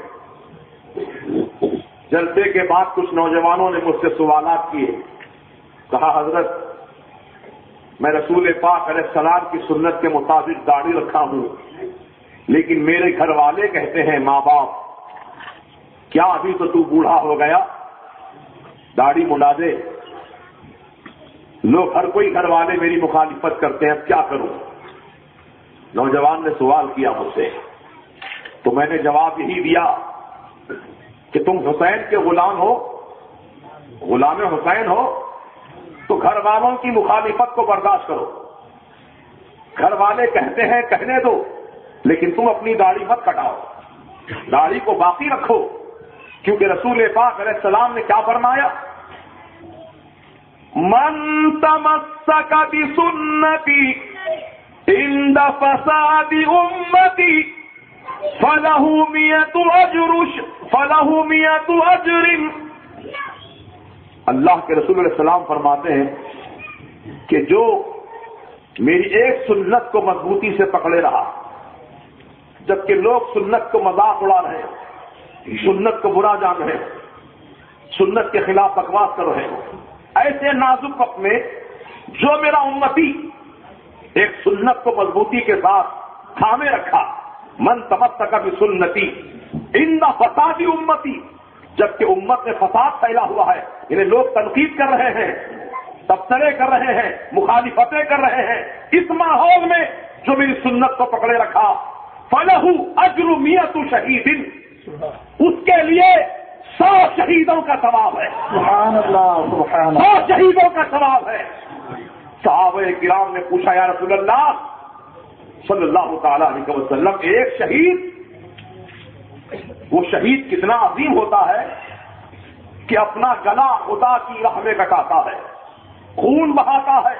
جلسے کے بعد کچھ نوجوانوں نے مجھ سے سوالات کیے. کہا حضرت میں رسول پاک علیہ السلام کی سنت کے مطابق داڑھی رکھا ہوں, لیکن میرے گھر والے کہتے ہیں ماں باپ کیا ابھی تو بوڑھا ہو گیا, داڑھی مڈا دے. لوگ ہر کوئی گھر والے میری مخالفت کرتے ہیں, اب کیا کروں. نوجوان نے سوال کیا مجھ سے, تو میں نے جواب یہی دیا کہ تم حسین کے غلام ہو, غلام حسین ہو, تو گھر والوں کی مخالفت کو برداشت کرو. گھر والے کہتے ہیں کہنے دو, لیکن تم اپنی داڑھی مت کٹاؤ, داڑھی کو باقی رکھو, کیونکہ رسول پاک علیہ السلام نے کیا فرمایا, من تمسک بسنتی عند فساد امتی فلہ مئۃ اجر. اللہ کے رسول علیہ السلام فرماتے ہیں کہ جو میری ایک سنت کو مضبوطی سے پکڑے رہا, جبکہ لوگ سنت کو مذاق اڑا رہے ہیں, سنت کو برا جان رہے ہیں, سنت کے خلاف بکواس کر رہے ہیں, ایسے نازک وقت میں جو میرا امتی ایک سنت کو مضبوطی کے ساتھ تھامے رکھا, من تمسک بسنتی عند فساد امتی, جبکہ امت میں فساد پھیلا ہوا ہے, یعنی لوگ تنقید کر رہے ہیں, تبصرے کر رہے ہیں, مخالفتیں کر رہے ہیں, اس ماحول میں جو میری سنت کو پکڑے رکھا, فلہ اجر مئۃ شہید, اس کے لیے 100 شہیدوں کا ثواب ہے. سبحان اللہ. سبحان 100 اللہ. شہیدوں کا ثواب ہے. صحابہ کرام نے پوچھا یا رسول اللہ صلی اللہ تعالی علیہ وسلم, ایک شہید, وہ شہید کتنا عظیم ہوتا ہے کہ اپنا گلا خدا کی راہ میں کٹاتا ہے, خون بہاتا ہے,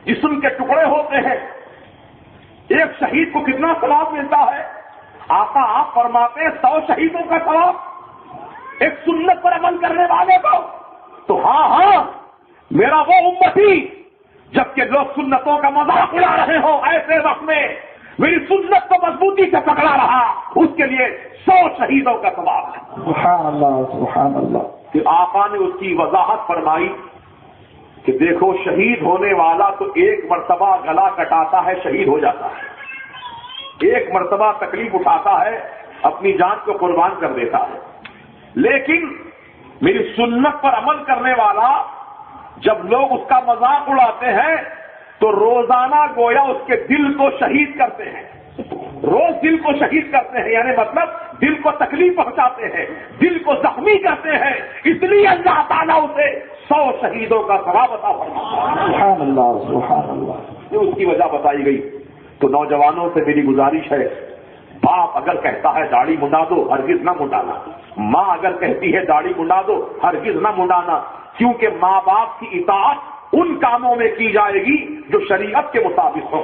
جسم کے ٹکڑے ہوتے ہیں, ایک شہید کو کتنا ثواب ملتا ہے. آقا آپ فرماتے ہیں 100 شہیدوں کا ثواب ایک سنت پر عمل کرنے والے کو. تو ہاں میرا وہ امتی جبکہ لوگ سنتوں کا مذاق اڑا رہے ہوں, ایسے وقت میں میری سنت کو مضبوطی سے پکڑا رہا, اس کے لیے 100 شہیدوں کا ثواب ہے. سبحان اللہ. سبحان اللہ. کہ آقا نے اس کی وضاحت فرمائی کہ دیکھو شہید ہونے والا تو ایک مرتبہ گلا کٹاتا ہے, شہید ہو جاتا ہے, ایک مرتبہ تکلیف اٹھاتا ہے, اپنی جان کو قربان کر دیتا ہے، لیکن میری سنت پر عمل کرنے والا جب لوگ اس کا مذاق اڑاتے ہیں تو روزانہ گویا اس کے دل کو شہید کرتے ہیں، روز دل کو شہید کرتے ہیں، یعنی مطلب دل کو تکلیف پہنچاتے ہیں، دل کو زخمی کرتے ہیں، اس لیے اللہ تعالیٰ اسے 100 شہیدوں کا ثواب عطا فرماتا ہے۔ سبحان اللہ سبحان اللہ۔ یہ اس کی وجہ بتائی گئی۔ تو نوجوانوں سے میری گزارش ہے، باپ اگر کہتا ہے داڑھی منڈا دو، ہرگز نہ منڈانا، ماں اگر کہتی ہے داڑھی منڈا دو، ہرگز نہ منڈانا، کیونکہ ماں باپ کی اطاعت ان کاموں میں کی جائے گی جو شریعت کے مطابق ہو۔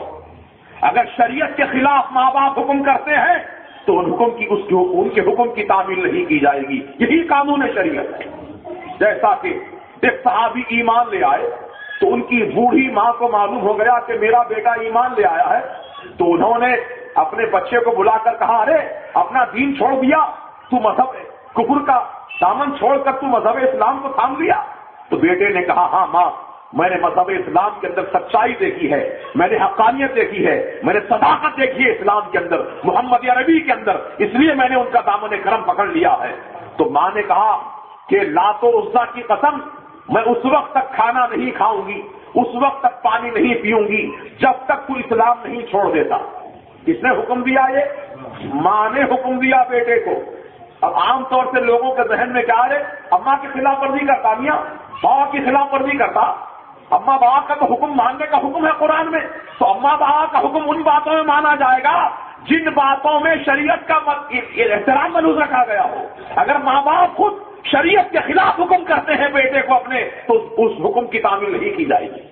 اگر شریعت کے خلاف ماں باپ حکم کرتے ہیں تو ان کے حکم کی تعمیل نہیں کی جائے گی، یہی قانون شریعت ہے۔ جیسا کہ ایک صحابی ایمان لے آئے تو ان کی بوڑھی ماں کو معلوم ہو گیا کہ میرا بیٹا ایمان لے آیا ہے، تو انہوں نے اپنے بچے کو بلا کر کہا، ارے اپنا دین چھوڑ دیا، تو مذہب کفر کا دامن چھوڑ کر تو مذہب اسلام کو تھام لیا؟ تو بیٹے نے کہا، ہاں ماں، میں نے مذہب اسلام کے اندر سچائی دیکھی ہے، میں نے حقانیت دیکھی ہے، میں نے صداقت دیکھی ہے اسلام کے اندر، محمد عربی کے اندر، اس لیے میں نے ان کا دامن کرم پکڑ لیا ہے۔ تو ماں نے کہا کہ لات و عزا کی قسم، میں اس وقت تک کھانا نہیں کھاؤں گی، اس وقت تک پانی نہیں پیوں گی جب تک تو اسلام نہیں چھوڑ دیتا۔ کس نے حکم دیا؟ یہ ماں نے حکم دیا بیٹے کو۔ اب عام طور سے لوگوں کے ذہن میں کیا ہے، اماں کی خلاف ورزی کرتا، میاں باپ کی خلاف ورزی کرتا، اماں باپ کا تو حکم ماننے کا حکم ہے قرآن میں، تو اماں باپ کا حکم ان باتوں میں مانا جائے گا جن باتوں میں شریعت کا احترام ملحوظ رکھا گیا ہو۔ اگر ماں باپ خود شریعت کے خلاف حکم کرتے ہیں بیٹے کو اپنے، تو اس حکم کی تعمیل نہیں کی جائے گی،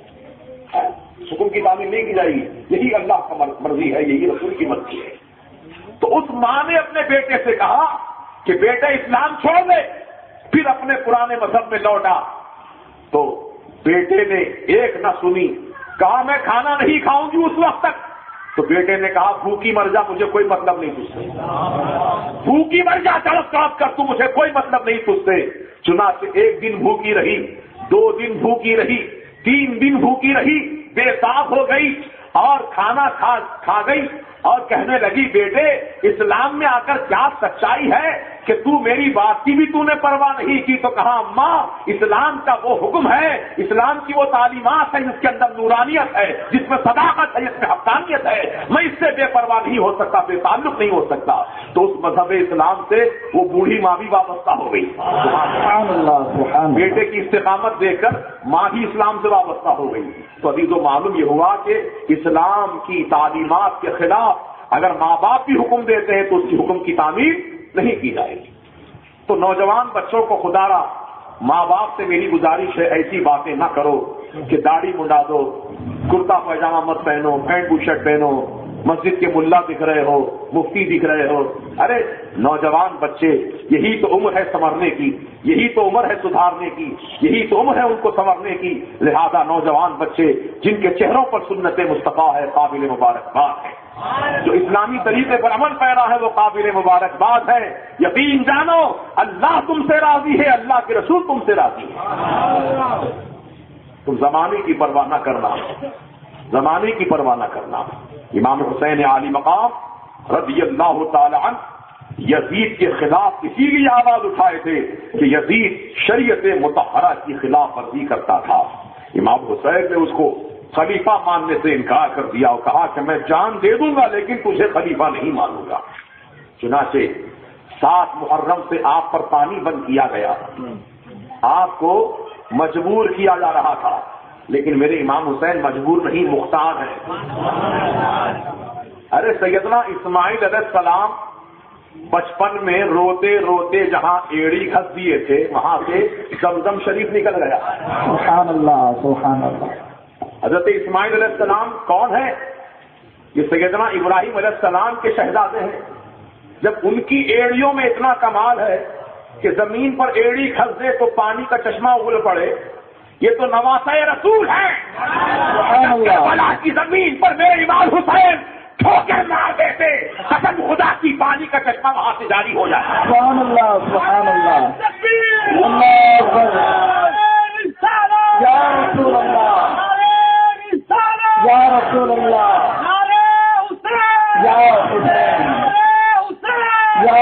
حکم کی تعمیل نہیں کی جائے گی۔ یہی اللہ کا مرضی ہے، یہی رسول کی مرضی ہے۔ تو اس ماں نے اپنے بیٹے سے کہا کہ بیٹا اسلام چھوڑ دے، پھر اپنے پرانے مذہب میں لوٹا۔ تو بیٹے نے ایک نہ سنی، کہا میں کھانا نہیں کھاؤں گی اس وقت تک۔ تو بیٹے نے کہا بھوکی مر جا، مجھے کوئی مطلب نہیں تجھ سے، بھوکی مر جا، تڑپ تڑپ کر، تو مجھے کوئی مطلب نہیں تجھ سے۔ چنانچہ ایک دن بھوکی رہی، 2 دن بھوکی رہی، 3 دن بھوکی رہی، بے صاف ہو گئی اور کھانا کھا گئی اور کہنے لگی، بیٹے اسلام میں آ کر کیا سچائی ہے کہ تو میری بات کی بھی تو نے پرواہ نہیں کی؟ تو کہا اماں، اسلام کا وہ حکم ہے، اسلام کی وہ تعلیمات ہے جس کے اندر نورانیت ہے، جس میں صداقت ہے، جس میں حقانیت ہے، میں اس سے بے پرواہ نہیں ہو سکتا، بے تعلق نہیں ہو سکتا۔ تو اس مذہب اسلام سے وہ بوڑھی ماں بھی وابستہ ہو گئی۔ سبحان اللہ سبحان بیٹے کی استقامت دیکھ کر ماں بھی اسلام سے وابستہ ہو گئی۔ تو عزیزو معلوم یہ ہوا کہ اسلام کی تعلیمات کے خلاف اگر ماں باپ بھی حکم دیتے ہیں تو اس کی حکم کی تعمیل نہیں کی جائے گی۔ تو نوجوان بچوں کو خدا را ماں باپ سے میری گزارش ہے، ایسی باتیں نہ کرو کہ داڑھی منڈا دو، کرتا پائجامہ مت پہنو، پینٹ بو شرٹ پہنو، مسجد کے ملا دکھ رہے ہو، مفتی دکھ رہے ہو۔ ارے نوجوان بچے، یہی تو عمر ہے سنورنے کی، یہی تو عمر ہے سدھارنے کی، یہی تو عمر ہے ان کو سنورنے کی۔ لہذا نوجوان بچے جن کے چہروں پر سنت مصطفیٰ ہے، قابل مبارکباد ہے۔ جو اسلامی طریقے پر عمل پیرا ہے وہ قابل مبارکباد ہے۔ یقین جانو اللہ تم سے راضی ہے، اللہ کے رسول تم سے راضی ہے۔ تم زمانے کی پرواہ نہ کرنا، زمانے کی پرواہ نہ کرنا۔ امام حسین عالی مقام رضی اللہ تعالی عنہ یزید کے خلاف اسی لیے آواز اٹھائے تھے کہ یزید شریعت مطہرہ کی خلاف ورزی کرتا تھا۔ امام حسین نے اس کو خلیفہ ماننے سے انکار کر دیا اور کہا کہ میں جان دے دوں گا لیکن تجھے خلیفہ نہیں مانوں گا۔ چنانچہ 7 محرم سے آپ پر پانی بند کیا گیا، آپ کو مجبور کیا جا رہا تھا، لیکن میرے امام حسین مجبور نہیں، مختار ہیں۔ ارے سیدنا اسماعیل علیہ السلام بچپن میں روتے روتے جہاں ایڑی گھس دیے تھے وہاں سے زمزم شریف نکل گیا۔ سبحان اللہ سبحان اللہ۔ حضرت اسماعیل علیہ السلام کون ہے؟ یہ سیدنا ابراہیم علیہ السلام کے شہزادے ہیں۔ جب ان کی ایڑیوں میں اتنا کمال ہے کہ زمین پر ایڑی کھس دے تو پانی کا چشمہ اگل پڑے، یہ تو نواسہ رسول ہے۔ کربلا کی زمین پر میرے امام حسین ٹھوکر مار دیتے، قسم خدا کی پانی کا چشمہ وہاں سے جاری ہو جاتا ہے۔ سبحان اللہ سبحان اللہ۔ یا رسول اللہ، یا رسول اللہ، یا حسین، یا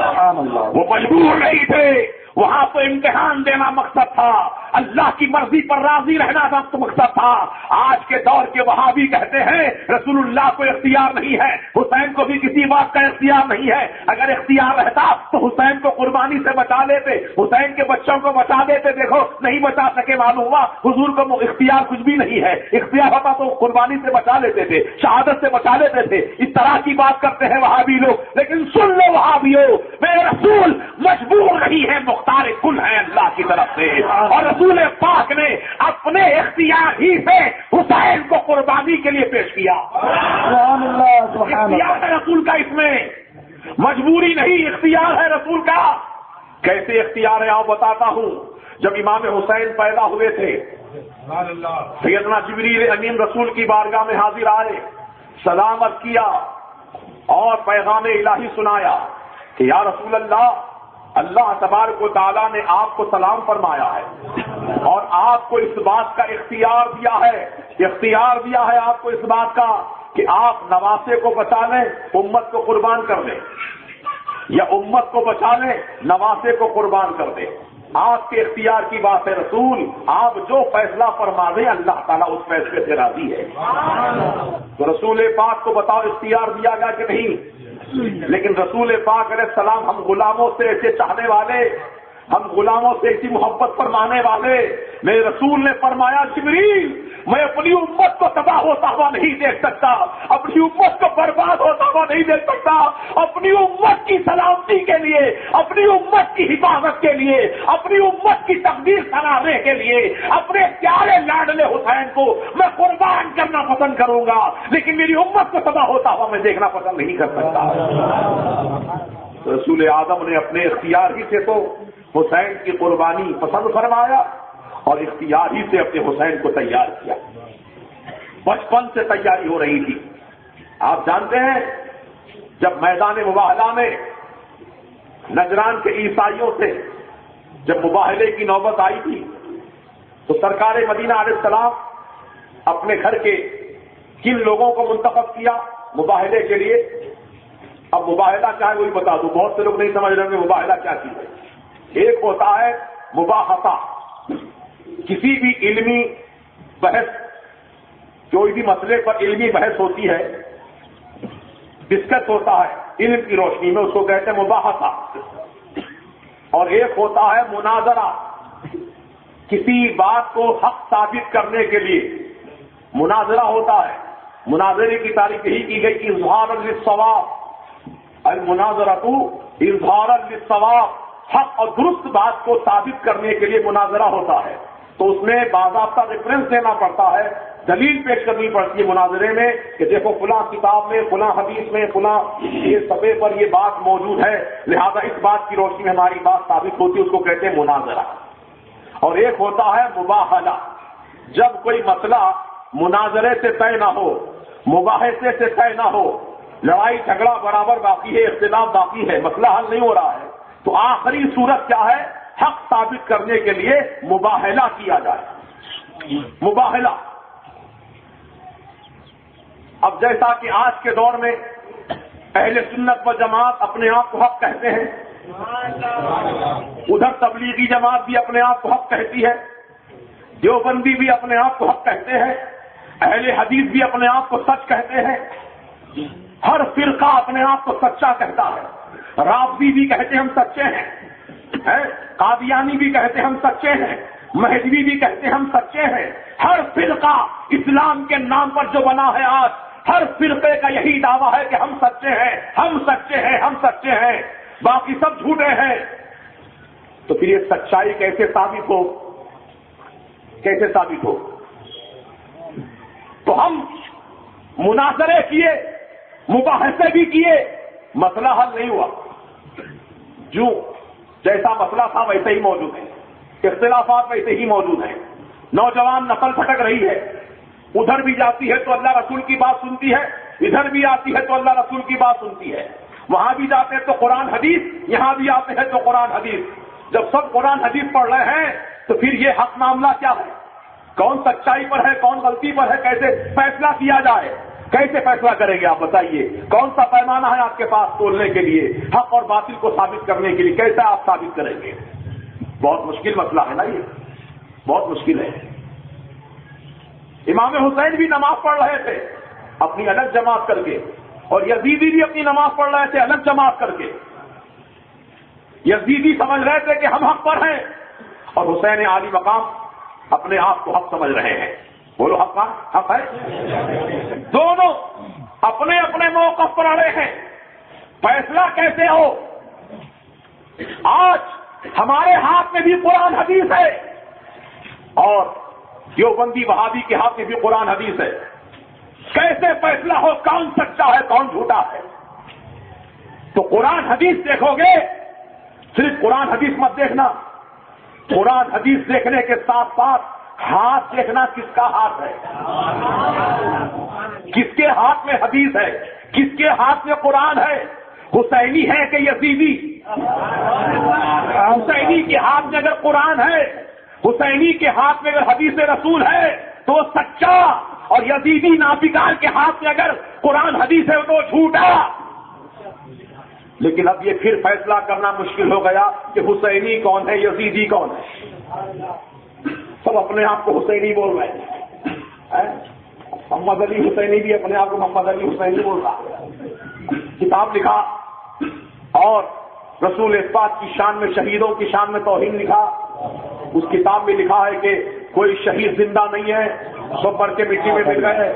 سبحان اللہ وہ مجبور نہیں تھے، وہاں تو امتحان دینا مقصد تھا، اللہ کی مرضی پر راضی رہنا تو مقصد تھا۔ آج کے دور کے وہابی کہتے ہیں رسول اللہ کو اختیار نہیں ہے، حسین کو بھی کسی بات کا اختیار نہیں ہے، اگر اختیار رہتا تو حسین کو قربانی سے بچا لیتے، حسین کے بچوں کو بچا دیتے۔ دیکھو نہیں بچا سکے، معلوم ہوا حضور کو اختیار کچھ بھی نہیں ہے، اختیار ہوتا تو قربانی سے بچا لیتے تھے، شہادت سے بچا لیتے تھے۔ اس طرح کی بات کرتے ہیں وہابی لوگ، لیکن سن لو وہابیو، میرے رسول مجبور نہیں ہے، مختار کل ہے اللہ کی طرف سے، اور رسول پاک نے اپنے اختیار ہی سے حسین کو قربانی کے لیے پیش کیا۔ سبحان اللہ سبحان اختیار اللہ ہے رسول کا، اس میں مجبوری نہیں، اختیار ہے رسول کا۔ کیسے اختیار ہے آپ بتاتا ہوں۔ جب امام حسین پیدا ہوئے تھے، سیدنا جبریل امین رسول کی بارگاہ میں حاضر آئے، سلامت کیا اور پیغام الہی سنایا کہ یا رسول اللہ، اللہ تبارک و تعالیٰ نے آپ کو سلام فرمایا ہے اور آپ کو اس بات کا اختیار دیا ہے آپ کو اس بات کا کہ آپ نواسے کو بچا لیں، امت کو قربان کر دیں، یا امت کو بچا لیں، نواسے کو قربان کر دیں۔ آپ کے اختیار کی بات ہے رسول، آپ جو فیصلہ فرما دیں اللہ تعالیٰ اس فیصلے سے راضی ہے۔ تو رسول پاک کو بتاؤ اختیار دیا گیا کہ نہیں؟ لیکن رسول پاک علیہ السلام ہم غلاموں سے ایسے چاہنے والے، ہم غلاموں سے ایسی محبت فرمانے والے، میرے رسول نے فرمایا جبریل میں اپنی امت کو تباہ ہوتا ہوا نہیں دیکھ سکتا، اپنی امت کو برباد ہوتا ہوا نہیں دیکھ سکتا، اپنی امت کی سلامتی کے لیے، اپنی امت کی حفاظت کے لیے، اپنی امت کی تقدیر سنارنے کے لیے اپنے پیارے لاڈلے حسین کو میں قربان کرنا پسند کروں گا، لیکن میری امت کو تباہ ہوتا ہوا میں دیکھنا پسند نہیں کر سکتا۔ رسول اعظم نے اپنے اختیار ہی سے تو حسین کی قربانی پسند فرمایا اور اختیار ہی سے اپنے حسین کو تیار کیا۔ بچپن سے تیاری ہو رہی تھی۔ آپ جانتے ہیں جب میدان مباہلہ میں نجران کے عیسائیوں سے جب مباہلے کی نوبت آئی تھی تو سرکار مدینہ علیہ السلام اپنے گھر کے کن لوگوں کو منتخب کیا مباہلے کے لیے؟ اب مباہلہ کیا ہے وہی بتا دوں، بہت سے لوگ نہیں سمجھ رہے کہ مباہلہ کیا چیز ہے۔ ایک ہوتا ہے مباحثہ، کسی بھی علمی بحث، کوئی بھی مسئلے پر علمی بحث ہوتی ہے، ڈسکس ہوتا ہے علم کی روشنی میں، اس کو کہتے ہیں مباحثہ۔ اور ایک ہوتا ہے مناظرہ، کسی بات کو حق ثابت کرنے کے لیے مناظرہ ہوتا ہے۔ مناظرے کی تعریف یہی کی گئی کہ اظہار للصواب، المناظرۃ اظہار للصواب، حق اور درست بات کو ثابت کرنے کے لیے مناظرہ ہوتا ہے۔ تو اس میں باضابطہ ریفرنس دینا پڑتا ہے، دلیل پیش کرنی پڑتی ہے مناظرے میں کہ دیکھو فلاں کتاب میں، فلاں حدیث میں، فلاں یہ صفحے پر یہ بات موجود ہے، لہذا اس بات کی روشنی میں ہماری بات ثابت ہوتی ہے، اس کو کہتے ہیں مناظرہ۔ اور ایک ہوتا ہے مباحلہ، جب کوئی مسئلہ مناظرے سے طے نہ ہو، مباحثے سے طے نہ ہو، لڑائی جھگڑا برابر باقی ہے، اختلاف باقی ہے، مسئلہ حل نہیں ہو رہا ہے، تو آخری صورت کیا ہے؟ حق ثابت کرنے کے لیے مباحلہ کیا جائے۔ مباحلہ، اب جیسا کہ آج کے دور میں اہل سنت و جماعت اپنے آپ کو حق کہتے ہیں، ادھر تبلیغی جماعت بھی اپنے آپ کو حق کہتی ہے، دیوبندی بھی اپنے آپ کو حق کہتے ہیں، اہل حدیث بھی اپنے آپ کو سچ کہتے ہیں، ہر فرقہ اپنے آپ کو سچا کہتا ہے، رافضی بھی کہتے ہم سچے ہیں، قادیانی بھی کہتے ہم سچے ہیں، مہدوی بھی کہتے ہم سچے ہیں۔ ہر فرقہ اسلام کے نام پر جو بنا ہے آج، ہر فرقے کا یہی دعویٰ ہے کہ ہم سچے ہیں، ہم سچے ہیں، ہم سچے ہیں، باقی سب جھوٹے ہیں۔ تو پھر یہ سچائی کیسے ثابت ہو؟ کیسے ثابت ہو؟ تو ہم مناظرے کیے، مباحثے بھی کیے، مسئلہ حل نہیں ہوا، جو جیسا مسئلہ تھا ویسے ہی موجود ہے، اختلافات ویسے ہی موجود ہیں، نوجوان نسل بھٹک رہی ہے، ادھر بھی جاتی ہے تو اللہ رسول کی بات سنتی ہے، ادھر بھی آتی ہے تو اللہ رسول کی بات سنتی ہے، وہاں بھی جاتے ہیں تو قرآن حدیث، یہاں بھی آتے ہیں تو قرآن حدیث۔ جب سب قرآن حدیث پڑھ رہے ہیں تو پھر یہ حق معاملہ کیا ہے؟ کون سچائی پر ہے، کون غلطی پر ہے، کیسے فیصلہ کیا جائے؟ کیسے فیصلہ کریں گے آپ بتائیے؟ کون سا پیمانہ ہے آپ کے پاس تولنے کے لیے، حق اور باطل کو ثابت کرنے کے لیے؟ کیسے آپ ثابت کریں گے؟ بہت مشکل مسئلہ ہے نا، یہ بہت مشکل ہے۔ امام حسین بھی نماز پڑھ رہے تھے اپنی الگ جماعت کر کے، اور یزیدی بھی اپنی نماز پڑھ رہے تھے الگ جماعت کر کے۔ یزیدی سمجھ رہے تھے کہ ہم حق پر ہیں، اور حسین عالی مقام اپنے آپ کو حق سمجھ رہے ہیں۔ بولو حق کا حق ہے؟ دونوں اپنے اپنے موقف پر اڑے ہیں۔ فیصلہ کیسے ہو؟ آج ہمارے ہاتھ میں بھی قرآن حدیث ہے، اور دیوبندی وہابی کے ہاتھ میں بھی قرآن حدیث ہے۔ کیسے فیصلہ ہو کون سچا ہے کون جھوٹا ہے؟ تو قرآن حدیث دیکھو گے، صرف قرآن حدیث مت دیکھنا، قرآن حدیث دیکھنے کے ساتھ ساتھ ہاتھ دیکھنا، کس کا ہاتھ ہے، کس کے ہاتھ میں حدیث ہے، کس کے ہاتھ میں قرآن ہے، حسینی ہے کہ یزیدی؟ حسینی کے ہاتھ میں اگر قرآن ہے، حسینی کے ہاتھ میں اگر حدیث رسول ہے تو وہ سچا، اور یزیدی نابکار کے ہاتھ میں اگر قرآن حدیث ہے تو جھوٹا۔ لیکن اب یہ پھر فیصلہ کرنا مشکل ہو گیا کہ حسینی کون ہے یزیدی کون ہے۔ سب اپنے آپ کو حسینی بول رہے ہیں، محمد علی حسینی بھی اپنے آپ کو محمد علی حسینی بول رہا۔ کتاب لکھا اور رسول پاک کی شان میں شہیدوں کی شان میں توہین لکھا۔ اس کتاب میں لکھا ہے کہ کوئی شہید زندہ نہیں ہے، سب مر کے مٹی میں مل گئے۔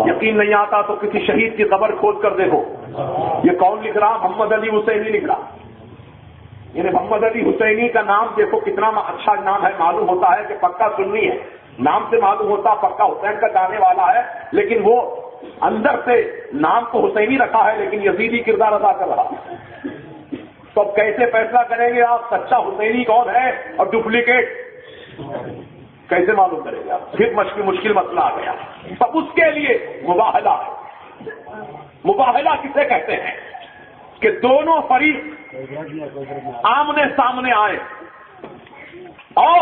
یقین نہیں آتا تو کسی شہید کی قبر کھود کر دیکھو۔ یہ کون لکھ رہا؟ محمد علی حسینی لکھ رہا۔ یعنی محمد علی حسینی کا نام دیکھو کتنا اچھا نام ہے، معلوم ہوتا ہے کہ پکا سنی ہے، نام سے معلوم ہوتا پکا حسین کا جانے والا ہے، لیکن وہ اندر سے نام کو حسینی رکھا ہے لیکن یزیدی کردار ادا کر رہا ہے۔ تو اب کیسے فیصلہ کریں گے آپ سچا حسینی کون ہے اور ڈپلیکیٹ کیسے معلوم کریں گے آپ؟ پھر مشکل مسئلہ آ گیا۔ تب اس کے لیے مباہلہ ہے۔ مباہلہ کسے کہتے ہیں؟ کہ دونوں فریق آمنے سامنے آئے اور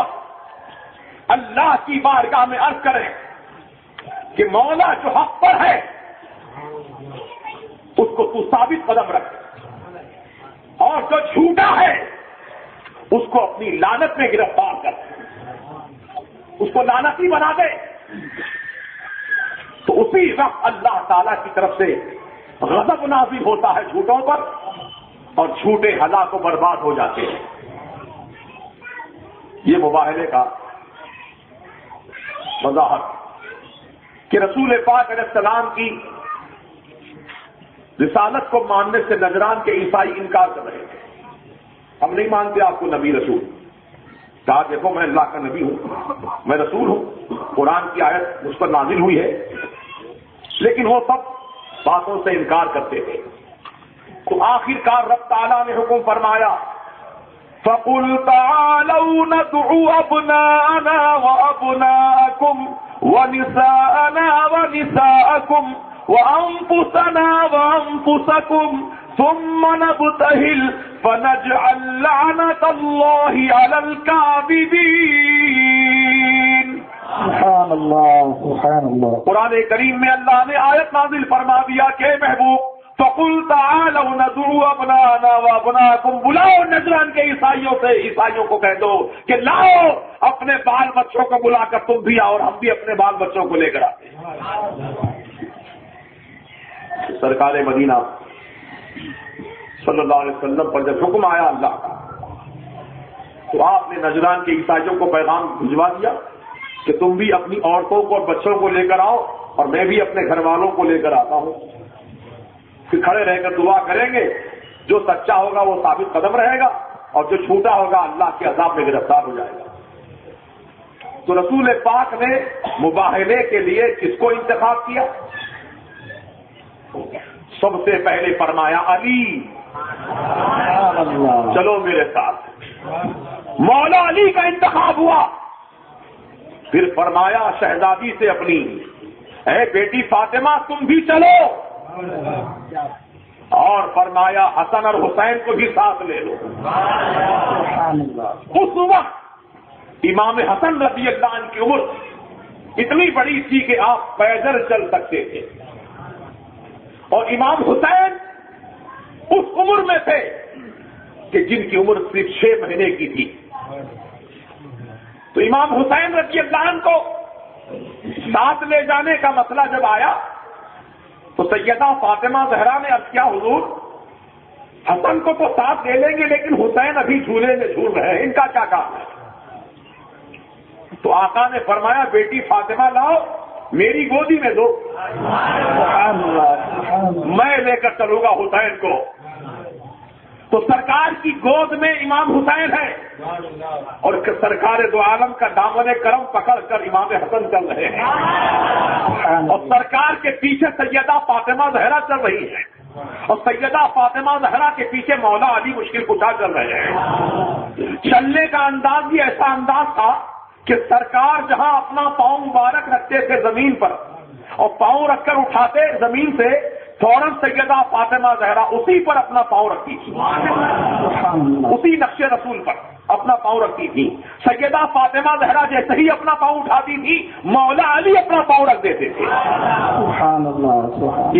اللہ کی بارگاہ میں عرض کریں کہ مولا جو حق پر ہے اس کو تو ثابت قدم رکھ، اور جو جھوٹا ہے اس کو اپنی لعنت میں گرفتار کر، اس کو لعنتی بنا دے۔ تو اسی وقت اللہ تعالی کی طرف سے غضب نازل ہوتا ہے جھوٹوں پر، اور جھوٹے ہلاک و برباد ہو جاتے ہیں۔ یہ مباہلے کا وضاحت کہ رسول پاک علیہ السلام کی رسالت کو ماننے سے نجران کے عیسائی انکار کر رہے تھے۔ ہم نہیں مانتے آپ کو نبی رسول۔ کہا دیکھو میں اللہ کا نبی ہوں، میں رسول ہوں، قرآن کی آیت مجھ پر نازل ہوئی ہے، لیکن وہ سب باتوں سے انکار کرتے تھے۔ تو آخر کار رب تعالیٰ نے حکم فرمایا فَقُلْ تَعَالَوْا نَدْعُ أَبْنَاءَنَا وَأَبْنَاءَكُمْ وَنِسَاءَنَا وَنِسَاءَكُمْ وَأَنفُسَنَا وَأَنفُسَكُمْ ثُمَّ نَبْتَهِلْ فَنَجْعَلْ لَعْنَةَ اللَّهِ عَلَى الْكَاذِبِينَ۔ سبحان اللہ سبحان اللہ۔ قرآن کریم میں اللہ نے آیت نازل فرما دیا کہ محبوب فَقُلْ تَعَالَوْا نَدْعُ أَبْنَاءَنَا وَأَبْنَاءَكُمْ، بلاؤ نجران کے عیسائیوں سے، عیسائیوں کو کہہ دو کہ لاؤ اپنے بال بچوں کو بلا کر تم بھی آؤ اور ہم بھی اپنے بال بچوں کو لے کر آتے ہیں۔ سرکار مدینہ صلی اللہ علیہ وسلم پر جب حکم آیا اللہ کا تو آپ نے نجران کے عیسائیوں کو پیغام بھجوا دیا کہ تم بھی اپنی عورتوں کو اور بچوں کو لے کر آؤ اور میں بھی اپنے گھر والوں کو لے کر آتا ہوں، پھر کھڑے رہ کر دعا کریں گے، جو سچا ہوگا وہ ثابت قدم رہے گا اور جو جھوٹا ہوگا اللہ کے عذاب میں گرفتار ہو جائے گا۔ تو رسول پاک نے مباہلے کے لیے کس کو انتخاب کیا؟ سب سے پہلے فرمایا علی، چلو میرے ساتھ، مولا علی کا انتخاب ہوا۔ پھر فرمایا شہزادی سے اپنی، اے بیٹی فاطمہ تم بھی چلو، اور فرمایا حسن اور حسین کو بھی ساتھ لے لو۔ اس وقت امام حسن رضی اللہ عنہ کی عمر اتنی بڑی تھی کہ آپ پیدل چل سکتے تھے، اور امام حسین اس عمر میں تھے کہ جن کی عمر صرف 6 مہینے کی تھی. تو امام حسین رضی اللہ عنہ کو ساتھ لے جانے کا مسئلہ جب آیا تو سیدہ فاطمہ زہرا نے عرض کیا حضور حسن کو تو ساتھ لے لیں گے لیکن حسین ابھی جھولے میں جھول رہے ہیں، ان کا کیا کام ہے؟ تو آقا نے فرمایا بیٹی فاطمہ لاؤ میری گودی میں دو، میں لے کر چلوں گا حسین کو. تو سرکار کی گود میں امام حسین ہے اور سرکار دو عالم کا دامن کرم پکڑ کر امام حسن چل رہے ہیں اور سرکار کے پیچھے سیدہ فاطمہ زہرا چل رہی ہے اور سیدہ فاطمہ زہرا کے پیچھے مولا علی مشکل کشا چل رہے ہیں. چلنے کا انداز بھی ایسا انداز تھا کہ سرکار جہاں اپنا پاؤں مبارک رکھتے تھے زمین پر اور پاؤں رکھ کر اٹھاتے زمین سے، فوراً سیدہ فاطمہ زہرا اسی پر اپنا پاؤں رکھتی تھی، اسی نقش رسول پر اپنا پاؤں رکھتی تھی. سیدہ فاطمہ زہرا جیسے ہی اپنا پاؤں اٹھاتی تھی مولا علی اپنا پاؤں رکھ دیتے تھے.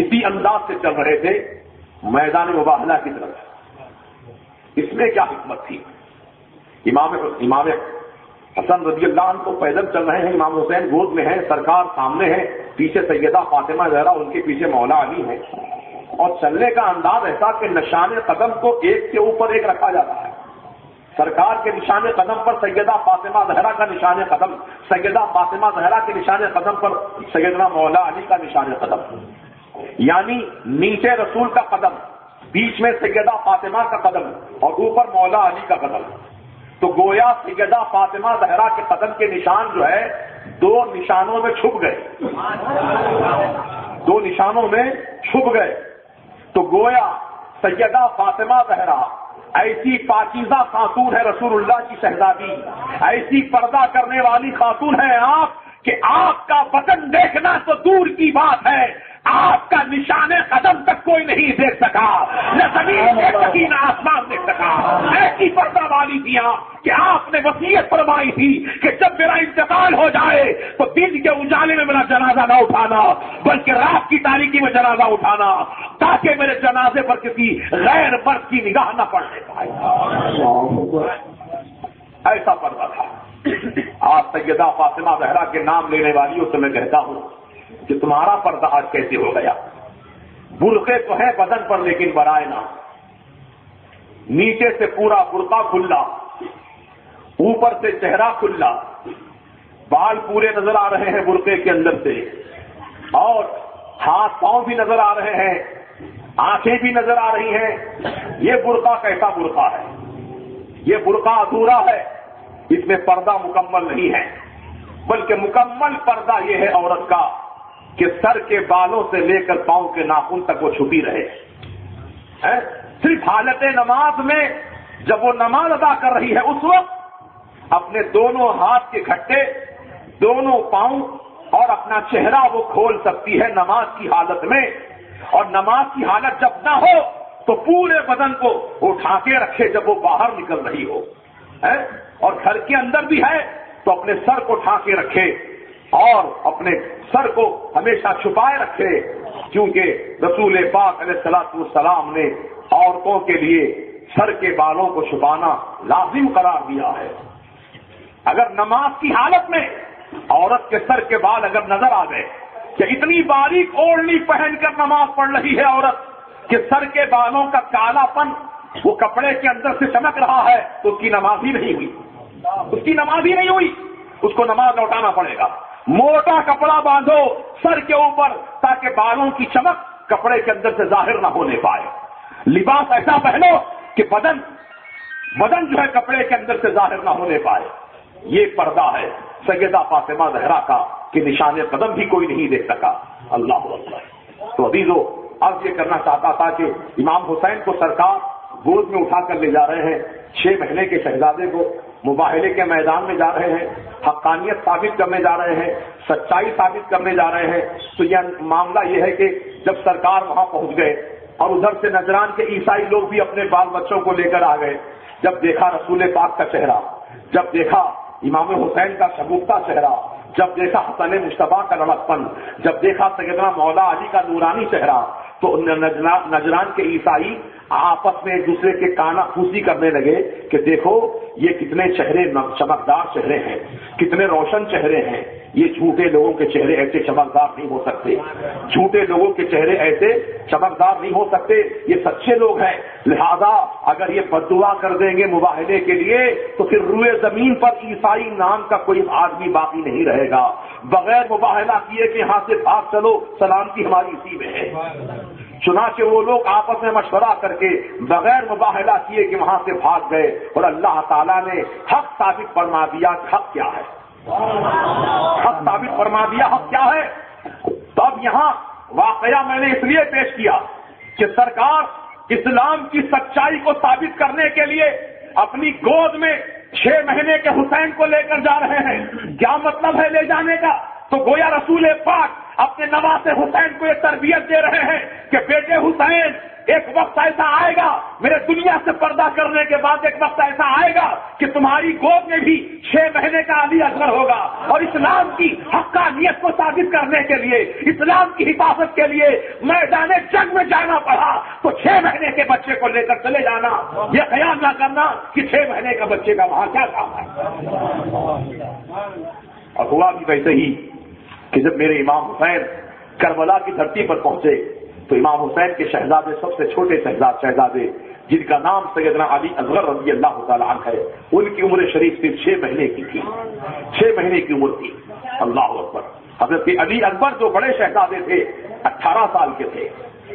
اسی انداز سے چل رہے تھے میدان مباہلہ کی طرف. اس میں کیا حکمت تھی؟ امام حسن رضی اللہ عنہ تو پیدل چل رہے ہیں، امام حسین گود میں ہیں، سرکار سامنے ہے، پیچھے سیدہ فاطمہ زہرا، ان کے پیچھے مولا علی ہے. اور چلنے کا انداز ایسا کہ نشان قدم کو ایک کے اوپر ایک رکھا جاتا ہے. سرکار کے نشان قدم پر سیدہ فاطمہ زہرا کا نشان قدم، سیدہ فاطمہ زہرا کے نشان قدم پر سیدنا مولا علی کا نشان قدم، یعنی نیچے رسول کا قدم، بیچ میں سیدہ فاطمہ کا قدم اور اوپر مولا علی کا قدم. تو گویا سیدہ فاطمہ زہرا کے قدم کے نشان جو ہے 2 نشانوں میں چھپ گئے، 2 نشانوں میں چھپ گئے. تو گویا سیدہ فاطمہ زہرا ایسی پاکیزہ خاتون ہے، رسول اللہ کی شہزادی، ایسی پردہ کرنے والی خاتون ہے آپ کہ آپ کا بدن دیکھنا تو دور کی بات ہے، آپ کا نشان قدم تک کوئی نہیں دیکھ سکا، نہ زمین دیکھ سکی نہ آسمان دیکھ سکا. ایسی پردہ والی تھی آپ کہ آپ نے وصیت فرمائی تھی کہ جب میرا انتقال ہو جائے تو دن کے اجالے میں میرا جنازہ نہ اٹھانا بلکہ رات کی تاریکی میں جنازہ اٹھانا تاکہ میرے جنازے پر کسی غیر مرد کی نگاہ نہ پڑنے پائے. ایسا پردہ تھا. آج سیدہ فاطمہ زہرا کے نام لینے والیوں سے میں کہتا ہوں کہ تمہارا پردہ آج کیسے ہو گیا؟ برقعے تو ہیں بدن پر لیکن برائے نہ، نیچے سے پورا برقع کھلا، اوپر سے چہرہ کھلا، بال پورے نظر آ رہے ہیں برقعے کے اندر سے، اور ہاتھ پاؤں بھی نظر آ رہے ہیں، آنکھیں بھی نظر آ رہی ہیں. یہ برقع کیسا برقع ہے؟ یہ برقع ادھورا ہے، اس میں پردہ مکمل نہیں ہے. بلکہ مکمل پردہ یہ ہے عورت کا کہ سر کے بالوں سے لے کر پاؤں کے ناخن تک وہ چھپی رہے. صرف حالت نماز میں جب وہ نماز ادا کر رہی ہے اس وقت اپنے دونوں ہاتھ کے گھٹے، دونوں پاؤں اور اپنا چہرہ وہ کھول سکتی ہے نماز کی حالت میں. اور نماز کی حالت جب نہ ہو تو پورے بدن کو اٹھا کے رکھے جب وہ باہر نکل رہی ہو. اور گھر کے اندر بھی ہے تو اپنے سر کو اٹھا کے رکھے اور اپنے سر کو ہمیشہ چھپائے رکھے، کیونکہ رسول پاک علیہ الصلوۃ والسلام نے عورتوں کے لیے سر کے بالوں کو چھپانا لازم قرار دیا ہے. اگر نماز کی حالت میں عورت کے سر کے بال اگر نظر آ گئے کہ اتنی باریک اوڑھنی پہن کر نماز پڑھ رہی ہے عورت کہ سر کے بالوں کا کالا پن وہ کپڑے کے اندر سے چمک رہا ہے تو اس کی نماز ہی نہیں ہوئی، اس کی نماز ہی نہیں ہوئی، اس کو نماز لوٹانا پڑے گا. موٹا کپڑا باندھو سر کے اوپر تاکہ بالوں کی چمک کپڑے کے اندر سے ظاہر نہ ہونے پائے. لباس ایسا پہنو کہ بدن جو ہے کپڑے کے اندر سے ظاہر نہ ہونے پائے. یہ پردہ ہے سیدہ فاطمہ زہرا کا کہ نشان قدم بھی کوئی نہیں دیکھ سکا. اللہ اکبر. تو عزیزو اب یہ کرنا چاہتا تھا کہ امام حسین کو سرکار گود میں اٹھا کر لے جا رہے ہیں، 6 مہینے کے شہزادے کو مباہلے کے میدان میں جا رہے ہیں، حقانیت ثابت کرنے جا رہے ہیں، سچائی ثابت کرنے جا رہے ہیں. تو یہ معاملہ یہ ہے کہ جب سرکار وہاں پہنچ گئے اور ادھر سے نجران کے عیسائی لوگ بھی اپنے بال بچوں کو لے کر آ گئے، جب دیکھا رسول پاک کا چہرہ، جب دیکھا امام حسین کا شگفتہ چہرہ، جب دیکھا حسن مشتبہ کا لڑکپن، جب دیکھا سیدنا مولا علی کا نورانی چہرہ، تو نجران کے عیسائی آپس میں ایک دوسرے کے کانا پھوسی کرنے لگے کہ دیکھو یہ کتنے چہرے چمکدار چہرے ہیں، کتنے روشن چہرے ہیں، یہ جھوٹے لوگوں کے چہرے ایسے چمکدار نہیں ہو سکتے، جھوٹے لوگوں کے چہرے ایسے چمکدار نہیں ہو سکتے، یہ سچے لوگ ہیں، لہذا اگر یہ بددعا کر دیں گے مباہلے کے لیے تو پھر روئے زمین پر عیسائی نام کا کوئی آدمی باقی نہیں رہے گا، بغیر مباہلہ کیے کہ یہاں سے بھاگ چلو، سلامتی ہماری اسی میں ہے۔ چنانچہ وہ لوگ آپس میں مشورہ کر کے بغیر مباہلہ کیے کہ وہاں سے بھاگ گئے، اور اللہ تعالیٰ نے حق ثابت فرما دیا کہ حق کیا ہے، حق ثابت فرما دیا حق کیا ہے۔ تو اب یہاں واقعہ میں نے اس لیے پیش کیا کہ سرکار اسلام کی سچائی کو ثابت کرنے کے لیے اپنی گود میں 6 مہینے کے حسین کو لے کر جا رہے ہیں۔ کیا مطلب ہے لے جانے کا؟ تو گویا رسول پاک اپنے نواز حسین کو یہ تربیت دے رہے ہیں کہ بیٹے حسین، ایک وقت ایسا آئے گا، میرے دنیا سے پردہ کرنے کے بعد ایک وقت ایسا آئے گا کہ تمہاری گود میں بھی 6 مہینے کا علی اصغر ہوگا، اور اسلام کی حقانیت کو ثابت کرنے کے لیے، اسلام کی حفاظت کے لیے میدان جنگ میں جانا پڑا تو 6 مہینے کے بچے کو لے کر چلے جانا، یہ خیال نہ کرنا کہ 6 مہینے کا بچے کا وہاں کیا کام ہے۔ اور ہوا بھی ویسے ہی کہ جب میرے امام حسین کربلا کی دھرتی پر پہنچے تو امام حسین کے شہزادے، سب سے چھوٹے شہزادے جن کا نام سیدنا علی اصغر رضی اللہ تعالیٰ عنہ ہے، ان کی عمر شریف صرف 6 مہینے کی تھی، 6 مہینے کی عمر تھی۔ اللہ اکبر۔ حضرت علی اکبر جو بڑے شہزادے تھے 18 سال کے تھے،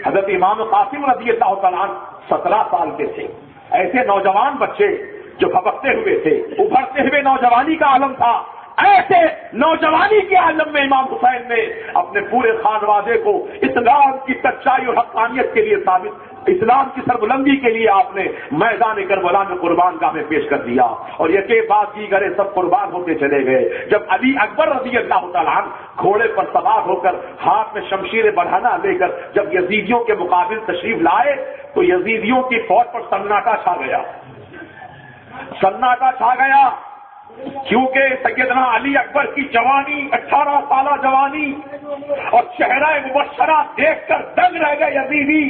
حضرت امام قاسم رضی اللہ تعالیٰ عنہ 17 سال کے تھے۔ ایسے نوجوان بچے جو بھبکتے ہوئے تھے، ابھرتے ہوئے نوجوانی کا عالم تھا، ایسے نوجوانی کے عالم میں امام حسین نے اپنے پورے خانوادے کو اسلام کی سچائی اور حقانیت کے لیے ثابت، اسلام کی سربلندی کے لیے آپ نے میدان کربلا میں قربان گاہ میں پیش کر دیا، اور یہ کہ بات کی گئے سب قربان ہوتے چلے گئے۔ جب علی اکبر رضی اللہ تعالیٰ عنہ گھوڑے پر سوار ہو کر ہاتھ میں شمشیر برہنہ لے کر جب یزیدیوں کے مقابل تشریف لائے تو یزیدیوں کی فوج پر سناٹا چھا گیا، سناٹا چھا گیا، کیونکہ سیدنا علی اکبر کی جوانی، 18 سالہ جوانی اور چہرہ مبشرہ دیکھ کر دنگ رہ گئے یزیدی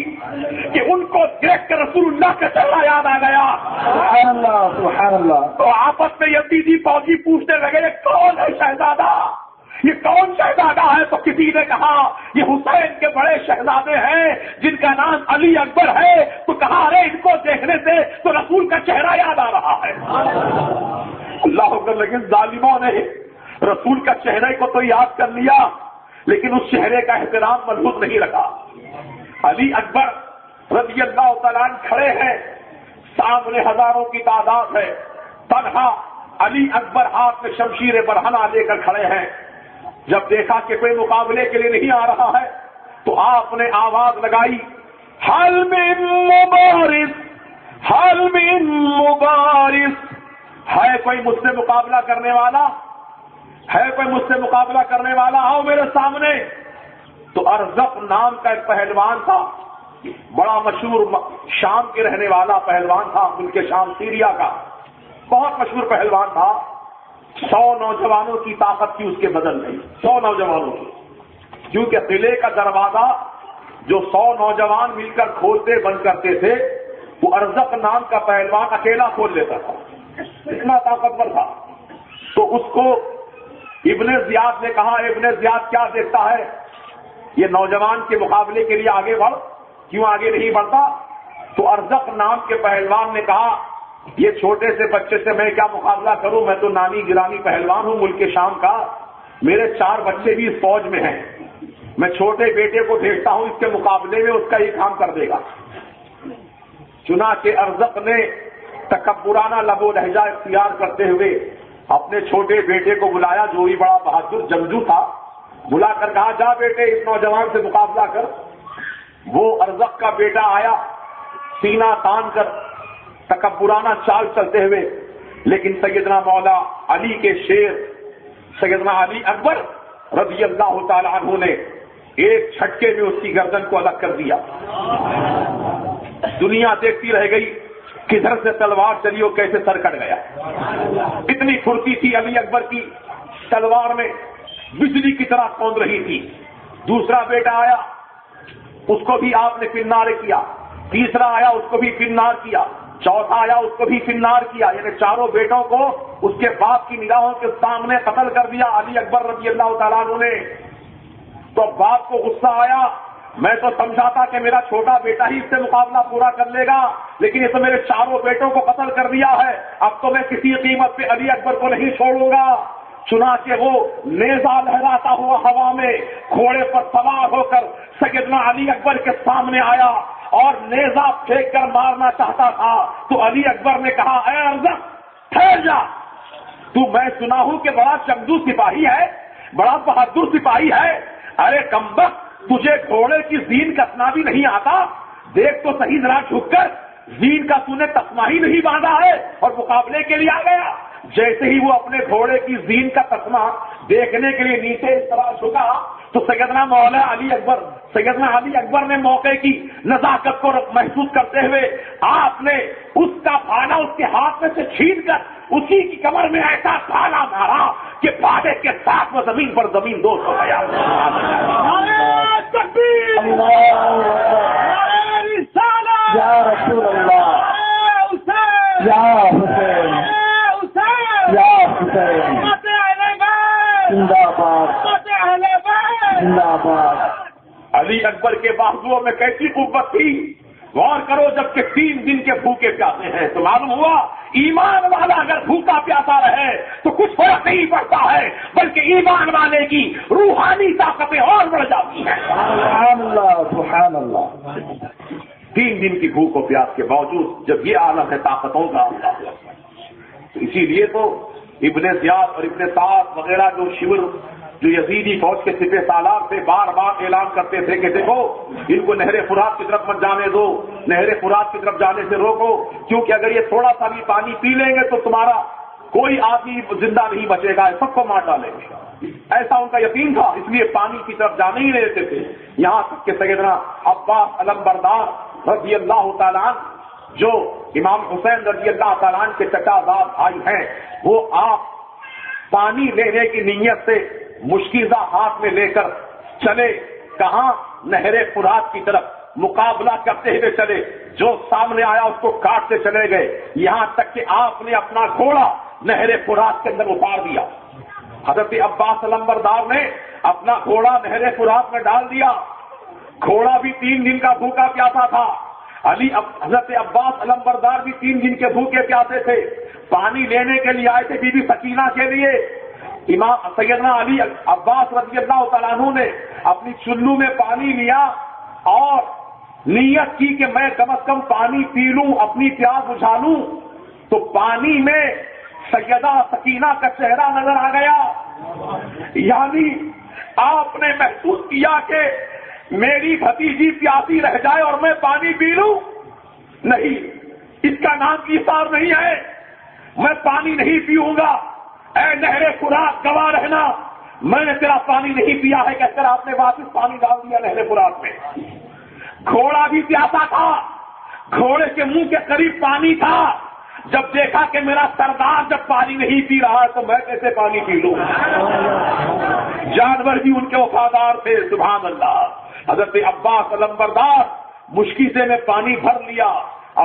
کہ ان کو دیکھ کر رسول اللہ کا چہرہ یاد آ گیا۔ سبحان اللہ، سبحان اللہ۔ تو آپس میں یزیدی فوجی پوچھنے لگے یہ کون ہے شہزادہ، یہ کون شہزادہ ہے؟ تو کسی نے کہا یہ حسین کے بڑے شہزادے ہیں جن کا نام علی اکبر ہے۔ تو کہا ارے ان کو دیکھنے سے تو رسول کا چہرہ یاد آ رہا ہے۔ اللہ اکبر۔ لیکن ظالموں نے رسول کا چہرے کو تو یاد کر لیا لیکن اس چہرے کا احترام ملحوظ نہیں رکھا۔ علی اکبر رضی اللہ تعالیٰ عنہ کھڑے ہیں، سامنے ہزاروں کی تعداد ہے، تنہا علی اکبر ہاتھ میں شمشیر برہنہ لے کر کھڑے ہیں۔ جب دیکھا کہ کوئی مقابلے کے لیے نہیں آ رہا ہے تو آپ نے آواز لگائی، حل من مبارز، حل من مبارز، ہے کوئی مجھ سے مقابلہ کرنے والا، ہے کوئی مجھ سے مقابلہ کرنے والا، آؤ میرے سامنے۔ تو ارزق نام کا ایک پہلوان تھا، بڑا مشہور شام کے رہنے والا پہلوان تھا، ملک شام سیریا کا بہت مشہور پہلوان تھا۔ 100 نوجوانوں کی طاقت تھی اس کے بدن میں، 100 نوجوانوں کی، کیونکہ قلعے کا دروازہ جو 100 نوجوان مل کر کھولتے بند کرتے تھے وہ ارزق نام کا پہلوان اکیلا کھول لیتا تھا، اتنا طاقتور تھا۔ تو اس کو ابن زیاد نے کہا، ابن زیاد کیا دیکھتا ہے، یہ نوجوان کے مقابلے کے لیے آگے بڑھ، کیوں آگے نہیں بڑھتا؟ تو ارزق نام کے پہلوان نے کہا یہ چھوٹے سے بچے سے میں کیا مقابلہ کروں، میں تو نامی گرامی پہلوان ہوں ملک شام کا، میرے 4 بچے بھی اس فوج میں ہیں، میں چھوٹے بیٹے کو دیکھتا ہوں اس کے مقابلے میں اس کا یہ کام کر دے گا۔ چنانچہ ارزق نے تکبرانہ لب و لہجہ اختیار کرتے ہوئے اپنے چھوٹے بیٹے کو بلایا جو بھی بڑا بہادر جنگجو تھا، بلا کر کہا جا بیٹے اس نوجوان سے مقابلہ کر۔ وہ ارزق کا بیٹا آیا سینہ تان کر تکبرانہ چال چلتے ہوئے، لیکن سیدنا مولا علی کے شیر سیدنا علی اکبر رضی اللہ تعالی عنہ نے ایک جھٹکے میں اس کی گردن کو الگ کر دیا۔ دنیا دیکھتی رہ گئی کدھر سے تلوار چلی اور کیسے سر کٹ گیا۔ اتنی پھرتی تھی علی اکبر کی تلوار میں بجلی کی طرح کون رہی تھی. دوسرا بیٹا آیا, اس کو بھی آپ نے فنار کیا. تیسرا آیا, اس کو بھی فنار کیا. چوتھا آیا, اس کو بھی فنار کیا. یعنی چاروں بیٹوں کو اس کے باپ کی نگاہوں کے سامنے قتل کر دیا علی اکبر رضی اللہ تعالیٰ عنہ نے. تو باپ کو غصہ آیا. میں تو سمجھا تھا کہ میرا چھوٹا بیٹا ہی اس سے مقابلہ پورا کر لے گا, لیکن یہ تو میرے چاروں بیٹوں کو قتل کر دیا ہے. اب تو میں کسی قیمت پہ علی اکبر کو نہیں چھوڑوں گا. چنانچہ وہ نیزہ لہراتا ہوا ہوا میں گھوڑے پر سوار ہو کر سیدنا علی اکبر کے سامنے آیا اور نیزہ پھینک کر مارنا چاہتا تھا. تو علی اکبر نے کہا, اے ارزق ٹھہر جا, تو میں سنا ہوں کہ بڑا چمدو سپاہی ہے, بڑا بہادر سپاہی ہے. ارے کمبخت, تجھے گھوڑے کی زین کسنا بھی نہیں آتا؟ دیکھ تو صحیح ذرا جھک کر, زین کا تو نے تسمہ ہی نہیں باندھا ہے اور مقابلے کے لیے آ گیا. جیسے ہی وہ اپنے گھوڑے کی زین کا تسمہ دیکھنے کے لیے نیچے اس طرح جھکا تو سیدنا علی اکبر نے موقع کی نزاکت کو محسوس کرتے ہوئے آپ نے اس کا بھالا اس کے ہاتھ میں سے چھین کر اسی کی کمر میں ایسا بھالا مارا کہ بھالے کے ساتھ وہ زمین پر زمین دوست ہو گیا. یا رسول اللہ, یا حسین, یا حسین, زندہ باد, زندہ باد. علی اکبر کے بازوؤں میں کیسی قوت تھی, غور کرو. جب کہ 3 دن کے بھوکے پیاسے ہیں تو معلوم ہوا ایمان والا اگر بھوکا پیاسا رہے تو کچھ فرق نہیں پڑتا ہے, بلکہ ایمان والے کی روحانی طاقتیں اور بڑھ جاتی ہیں. سبحان اللہ, سبحان اللہ. 3 دن کی بھوک و پیاس کے باوجود جب یہ عالم ہے طاقتوں کا, تو اسی لیے تو ابن زیاد اور ابن سعد وغیرہ جو یزیدی فوج کے سپہ سالار سے بار بار اعلان کرتے تھے کہ دیکھو ان کو نہر فرات کی طرف مت جانے دو, نہر فرات کی طرف جانے سے روکو, کیونکہ اگر یہ تھوڑا سا بھی پانی پی لیں گے تو تمہارا کوئی آدمی زندہ نہیں بچے گا, سب کو مار ڈالیں گے. ایسا ان کا یقین تھا, اس لیے پانی کی طرف جانے ہی نہیں دیتے تھے. یہاں تک کہ سیدنا عباس علمبردار رضی اللہ تعالیٰ جو امام حسین رضی اللہ تعالیٰ کے چچا زاد بھائی ہیں, وہ آپ پانی لینے کی نیت سے مشکیزہ ہاتھ میں لے کر چلے. کہاں؟ نہر فرات کی طرف مقابلہ کرتے ہوئے چلے. جو سامنے آیا اس کو کاٹتے چلے گئے, یہاں تک کہ آپ نے اپنا گھوڑا نہر فرات کے اندر اتار دیا. حضرت عباس علمبردار نے اپنا گھوڑا نہر فرات میں ڈال دیا. گھوڑا بھی 3 دن کا بھوکا پیاسا تھا. حضرت عباس علمبردار بھی 3 دن کے بھوکے پیاسے تھے. پانی لینے کے لیے آئے تھے بی بی سکینہ کے لیے. امام سیدنا علی عباس رضی اللہ تعالیٰ عنہ نے اپنی چلو میں پانی لیا اور نیت کی کہ میں کم از کم پانی پی لوں, اپنی پیاس بجھا لوں. تو پانی میں سیدہ سکینہ کا چہرہ نظر آ گیا. یعنی آپ نے محسوس کیا کہ میری بھتیجی پیاسی رہ جائے اور میں پانی پی لوں, نہیں, اس کا نام ایثار نہیں ہے. میں پانی نہیں پیوں گا. اے نہر فرات گواہ رہنا, میں نے تیرا پانی نہیں پیا ہے کہہ کر آپ نے واپس پانی ڈال دیا نہر فرات میں. گھوڑا بھی پیاسا تھا, گھوڑے کے منہ کے قریب پانی تھا. جب دیکھا کہ میرا سردار جب پانی نہیں پی رہا ہے تو میں کیسے پانی پی لوں. جانور بھی ان کے وفادار تھے. سبحان اللہ. حضرت عباس علمبردار مشکیزے میں پانی بھر لیا,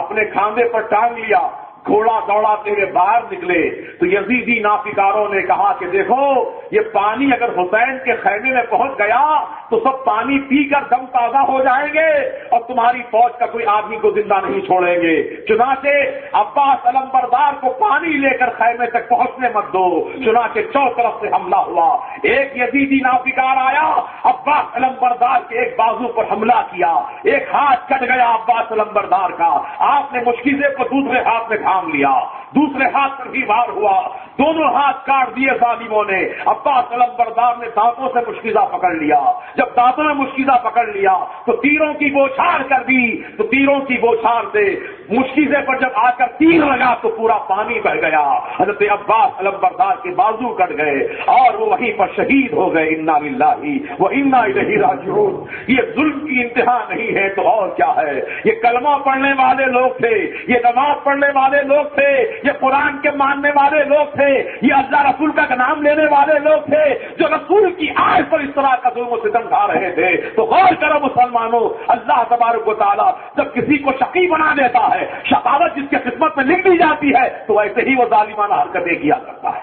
اپنے کھاندے پر ٹانگ لیا, گھوڑا دوڑاتے ہوئے باہر نکلے. تو یزیدی نافقاروں نے کہا کہ دیکھو یہ پانی اگر حسین کے خیمے میں پہنچ گیا تو سب پانی پی کر دم تازہ ہو جائیں گے اور تمہاری فوج کا کوئی آدمی کو زندہ نہیں چھوڑیں گے. چنانچہ عباس علمبردار کو پانی لے کر خیمے تک پہنچنے مت دو. چنانچہ چاروں طرف سے حملہ ہوا. ایک یزیدی نافقار آیا, عباس علمبردار کے ایک بازو پر حملہ کیا, ایک ہاتھ کٹ گیا عباس علمبردار کا. آپ نے مشکیزے کو دوسرے ہاتھ میں تھام لیا, دوسرے ہاتھ پر بھی وار ہوا, دونوں ہاتھ کاٹ دیے ظالموں نے. عباس علمبردار نے دانتوں سے مشکیزہ پکڑ لیا. جب دانتوں میں مشکیزہ پکڑ لیا تو تیروں کی بوچھار کر دی. تو تیروں کی بوچھار سے مشکیزے پر جب آ کر تیر لگا تو پورا پانی بہ گیا. حضرت عباس علمبردار کے بازو کٹ گئے اور وہ وہیں پر شہید ہو گئے. انا للہ و انا الیہ راجعون. یہ ظلم کی انتہا نہیں ہے تو اور کیا ہے. یہ کلمہ پڑھنے والے لوگ تھے, یہ نماز پڑھنے والے لوگ تھے, یہ قرآن کے ماننے والے لوگ تھے، یہ اللہ رسول کا نام لینے والے لوگ تھے جو رسول کی آیت پر اس طرح کا ظلم و ستم ڈھا رہے تھے۔ تو غور کرو مسلمانوں، اللہ تبارک و تعالیٰ جب کسی کو شقی بنا دیتا ہے، شقاوت جس کے قسمت میں لکھ دی جاتی ہے، تو ایسے ہی وہ ظالمانہ حرکتیں کیا کرتا ہے۔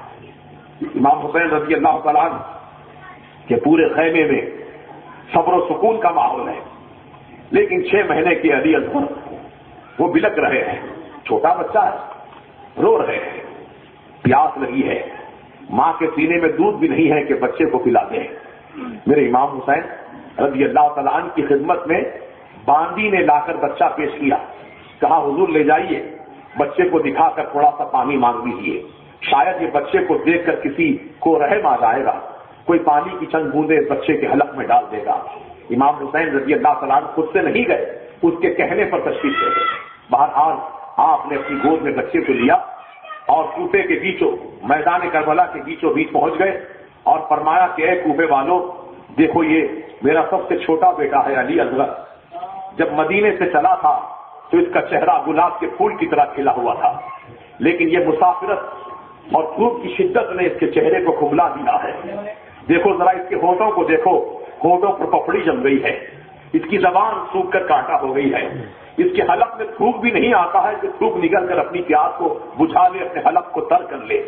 امام حسین رضی اللہ تعالیٰ عنہ کہ پورے خیمے میں صبر و سکون کا ماحول ہے، لیکن 6 مہینے کے علی اصغر وہ بلک رہے ہیں، چھوٹا بچہ ہے، رو رہے ہیں، پیاس لگی ہے، ماں کے سینے میں دودھ بھی نہیں ہے کہ بچے کو پلا دیں۔ میرے امام حسین رضی اللہ تعالیٰ عنہ کی خدمت میں باندی نے لا کر بچہ پیش کیا، کہا حضور لے جائیے، بچے کو دکھا کر تھوڑا سا پانی مانگ لیجیے، شاید یہ بچے کو دیکھ کر کسی کو رحم آ جائے گا، کوئی پانی کی چند بوندیں بچے کے حلق میں ڈال دے گا۔ امام حسین رضی اللہ تعالیٰ عنہ خود سے نہیں گئے، اس کے کہنے پر تشریف لے گئے۔ بہرحال آپ نے اپنی گود میں بچے کو لیا اور کوفے کے بیچوں میدان کربلا کے بیچوں بیچ پہنچ گئے اور فرمایا کہ اے کوفے والوں، دیکھو یہ میرا سب سے چھوٹا بیٹا ہے علی اصغر، جب مدینے سے چلا تھا تو اس کا چہرہ گلاب کے پھول کی طرح کھلا ہوا تھا، لیکن یہ مسافرت اور دھوپ کی شدت نے اس کے چہرے کو کھبلا دیا ہے۔ دیکھو ذرا اس کے ہونٹوں کو دیکھو، ہونٹوں پر پپڑی جم گئی ہے، اس کی زبان سوکھ کر کانٹا ہو گئی ہے، اس کے حلق میں تھوک بھی نہیں آتا ہے کہ تھوک نکل کر اپنی پیاس کو بجھا لے، اپنے حلق کو تر کر لے۔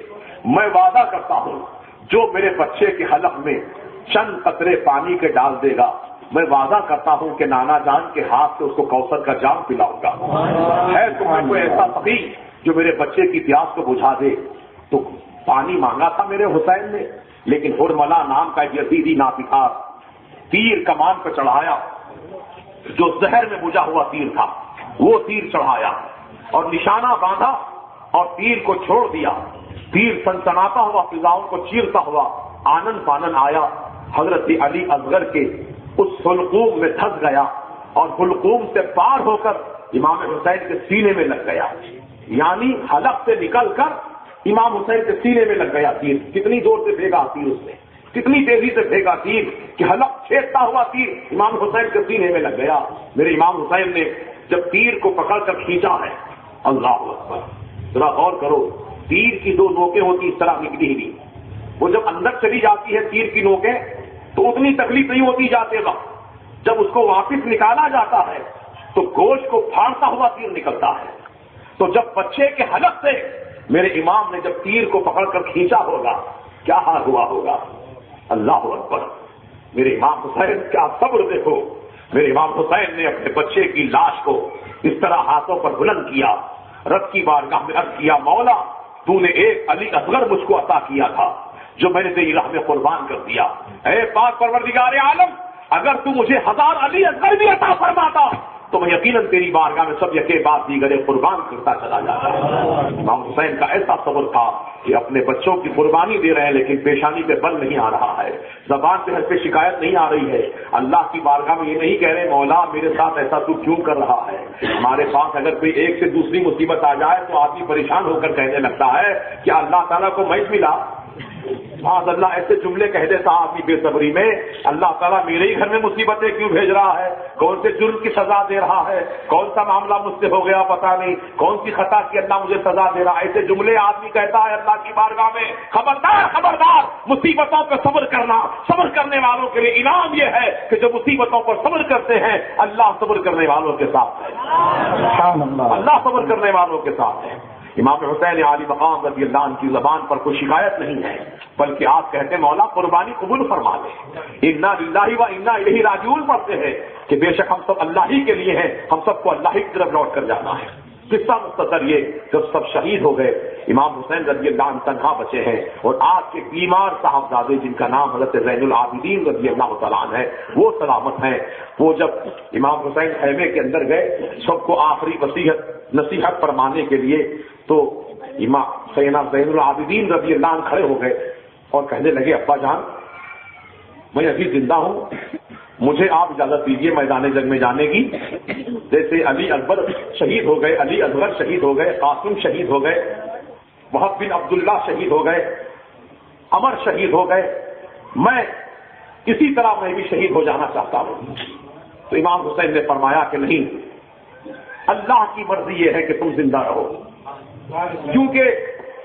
میں وعدہ کرتا ہوں جو میرے بچے کے حلق میں چند قطرے پانی کے ڈال دے گا، میں وعدہ کرتا ہوں کہ نانا جان کے ہاتھ سے اس کو کوثر کا جام پلاؤں گا۔ ہے تمہیں کوئی ایسا سخی جو میرے بچے کی پیاس کو بجھا دے؟ تو پانی مانگا تھا میرے حسین نے، لیکن ہرملا نام کا یزیدی ناپکار تیر کمان پہ چڑھایا، جو زہر میں بجھا ہوا تیر تھا، وہ تیر چڑھایا اور نشانہ باندھا اور تیر کو چھوڑ دیا۔ تیر سنسناتا ہوا فضاؤں کو چیرتا ہوا آنن فانن آیا، حضرت علی اصغر کے اس حلقوم میں دھس گیا اور حلقوم سے پار ہو کر امام حسین کے سینے میں لگ گیا، یعنی حلق سے نکل کر امام حسین کے سینے میں لگ گیا تیر۔ کتنی زور سے بھیگا تیر اس نے، کتنی تیزی سے بھیگا تیر کہ حلق چھیدتا ہوا تیر امام حسین کے سینے میں لگ گیا۔ میرے امام حسین نے جب تیر کو پکڑ کر کھینچا ہے، اللہ اکبر، ذرا غور کرو، تیر کی 2 نوکیں ہوتی اس طرح نکلی ہی نہیں، وہ جب اندر چلی جاتی ہے تیر کی نوکیں تو اتنی تکلیف نہیں ہوتی جاتے وقت، جب اس کو واپس نکالا جاتا ہے تو گوشت کو پھاڑتا ہوا تیر نکلتا ہے۔ تو جب بچے کے حلق سے میرے امام نے جب تیر کو پکڑ کر کھینچا ہوگا، کیا حال ہوا ہوگا؟ اللہ اکبر، میرے امام حسین کیا صبر دیکھو۔ میرے امام حسین نے اپنے بچے کی لاش کو اس طرح ہاتھوں پر بلند کیا، رب کی بارگاہ میں عرض کیا، مولا تو نے ایک علی اصغر مجھ کو عطا کیا تھا جو میں نے تیری راہ میں قربان کر دیا، اے پاک پروردگار عالم، اگر تو مجھے 1000 علی اصغر بھی عطا فرماتا تو میں یقیناً تیری بارگاہ میں سب یکے بعد دیگر قربان کرتا چلا جاتا۔ امام حسین کا ایسا صبر تھا کہ اپنے بچوں کی قربانی دے رہے ہیں لیکن پیشانی پہ بل نہیں آ رہا ہے، زبان پہ ہر پہ شکایت نہیں آ رہی ہے، اللہ کی بارگاہ میں یہ نہیں کہہ رہے مولا میرے ساتھ ایسا تو کیوں کر رہا ہے۔ ہمارے پاس اگر کوئی ایک سے دوسری مصیبت آ جائے تو آدمی پریشان ہو کر کہنے لگتا ہے کہ اللہ تعالیٰ کو میں ملا، معاذ اللہ ایسے جملے کہہ دیتا آدمی بے صبری میں، اللہ تعالیٰ میرے ہی گھر میں مصیبتیں کیوں بھیج رہا ہے، کون سے جرم کی سزا دے رہا ہے، کون سا معاملہ مجھ سے ہو گیا پتا نہیں، کون سی خطا کی اللہ مجھے سزا دے رہا ہے، ایسے جملے آدمی کہتا ہے اللہ کی بارگاہ میں۔ خبردار خبردار، مصیبتوں پر صبر کرنا، صبر کرنے والوں کے لیے انعام یہ ہے کہ جو مصیبتوں پر صبر کرتے ہیں اللہ صبر کرنے والوں کے ساتھ ہے، اللہ صبر کرنے والوں کے ساتھ ہے۔ امام حسین عالی مقام رضی اللہ عنہ کی زبان پر کوئی شکایت نہیں ہے، بلکہ آپ کہتے ہیں مولا قربانی قبول فرما دے، انا للہ و انا الیہ راجعون پڑھتے ہیں کہ بے شک ہم سب اللہ ہی کے لیے ہیں، ہم سب کو اللہ ہی کی طرف لوٹ کر جانا ہے۔ قصہ مختصر یہ، جب سب شہید ہو گئے امام حسین رضی اللہ عنہ تنہا بچے ہیں اور آج کے بیمار صاحبزادے جن کا نام حضرت زین العابدین رضی اللہ تعالیٰ عنہ ہے وہ سلامت ہیں۔ وہ جب امام حسین خیمے کے اندر گئے سب کو آخری نصیحت فرمانے کے لیے تو امام سیدنا زین العابدین رضی اللہ عنہ کھڑے ہو گئے اور کہنے لگے ابا جان میں ابھی زندہ ہوں، مجھے آپ اجازت دیجیے میدان جنگ میں جانے کی۔ جیسے علی اکبر شہید ہو گئے، علی اصغر شہید ہو گئے، قاسم شہید ہو گئے، وہب بن عبداللہ شہید ہو گئے، عمر شہید ہو گئے، میں اسی طرح میں بھی شہید ہو جانا چاہتا ہوں۔ تو امام حسین نے فرمایا کہ نہیں، اللہ کی مرضی یہ ہے کہ تم زندہ رہو، کیونکہ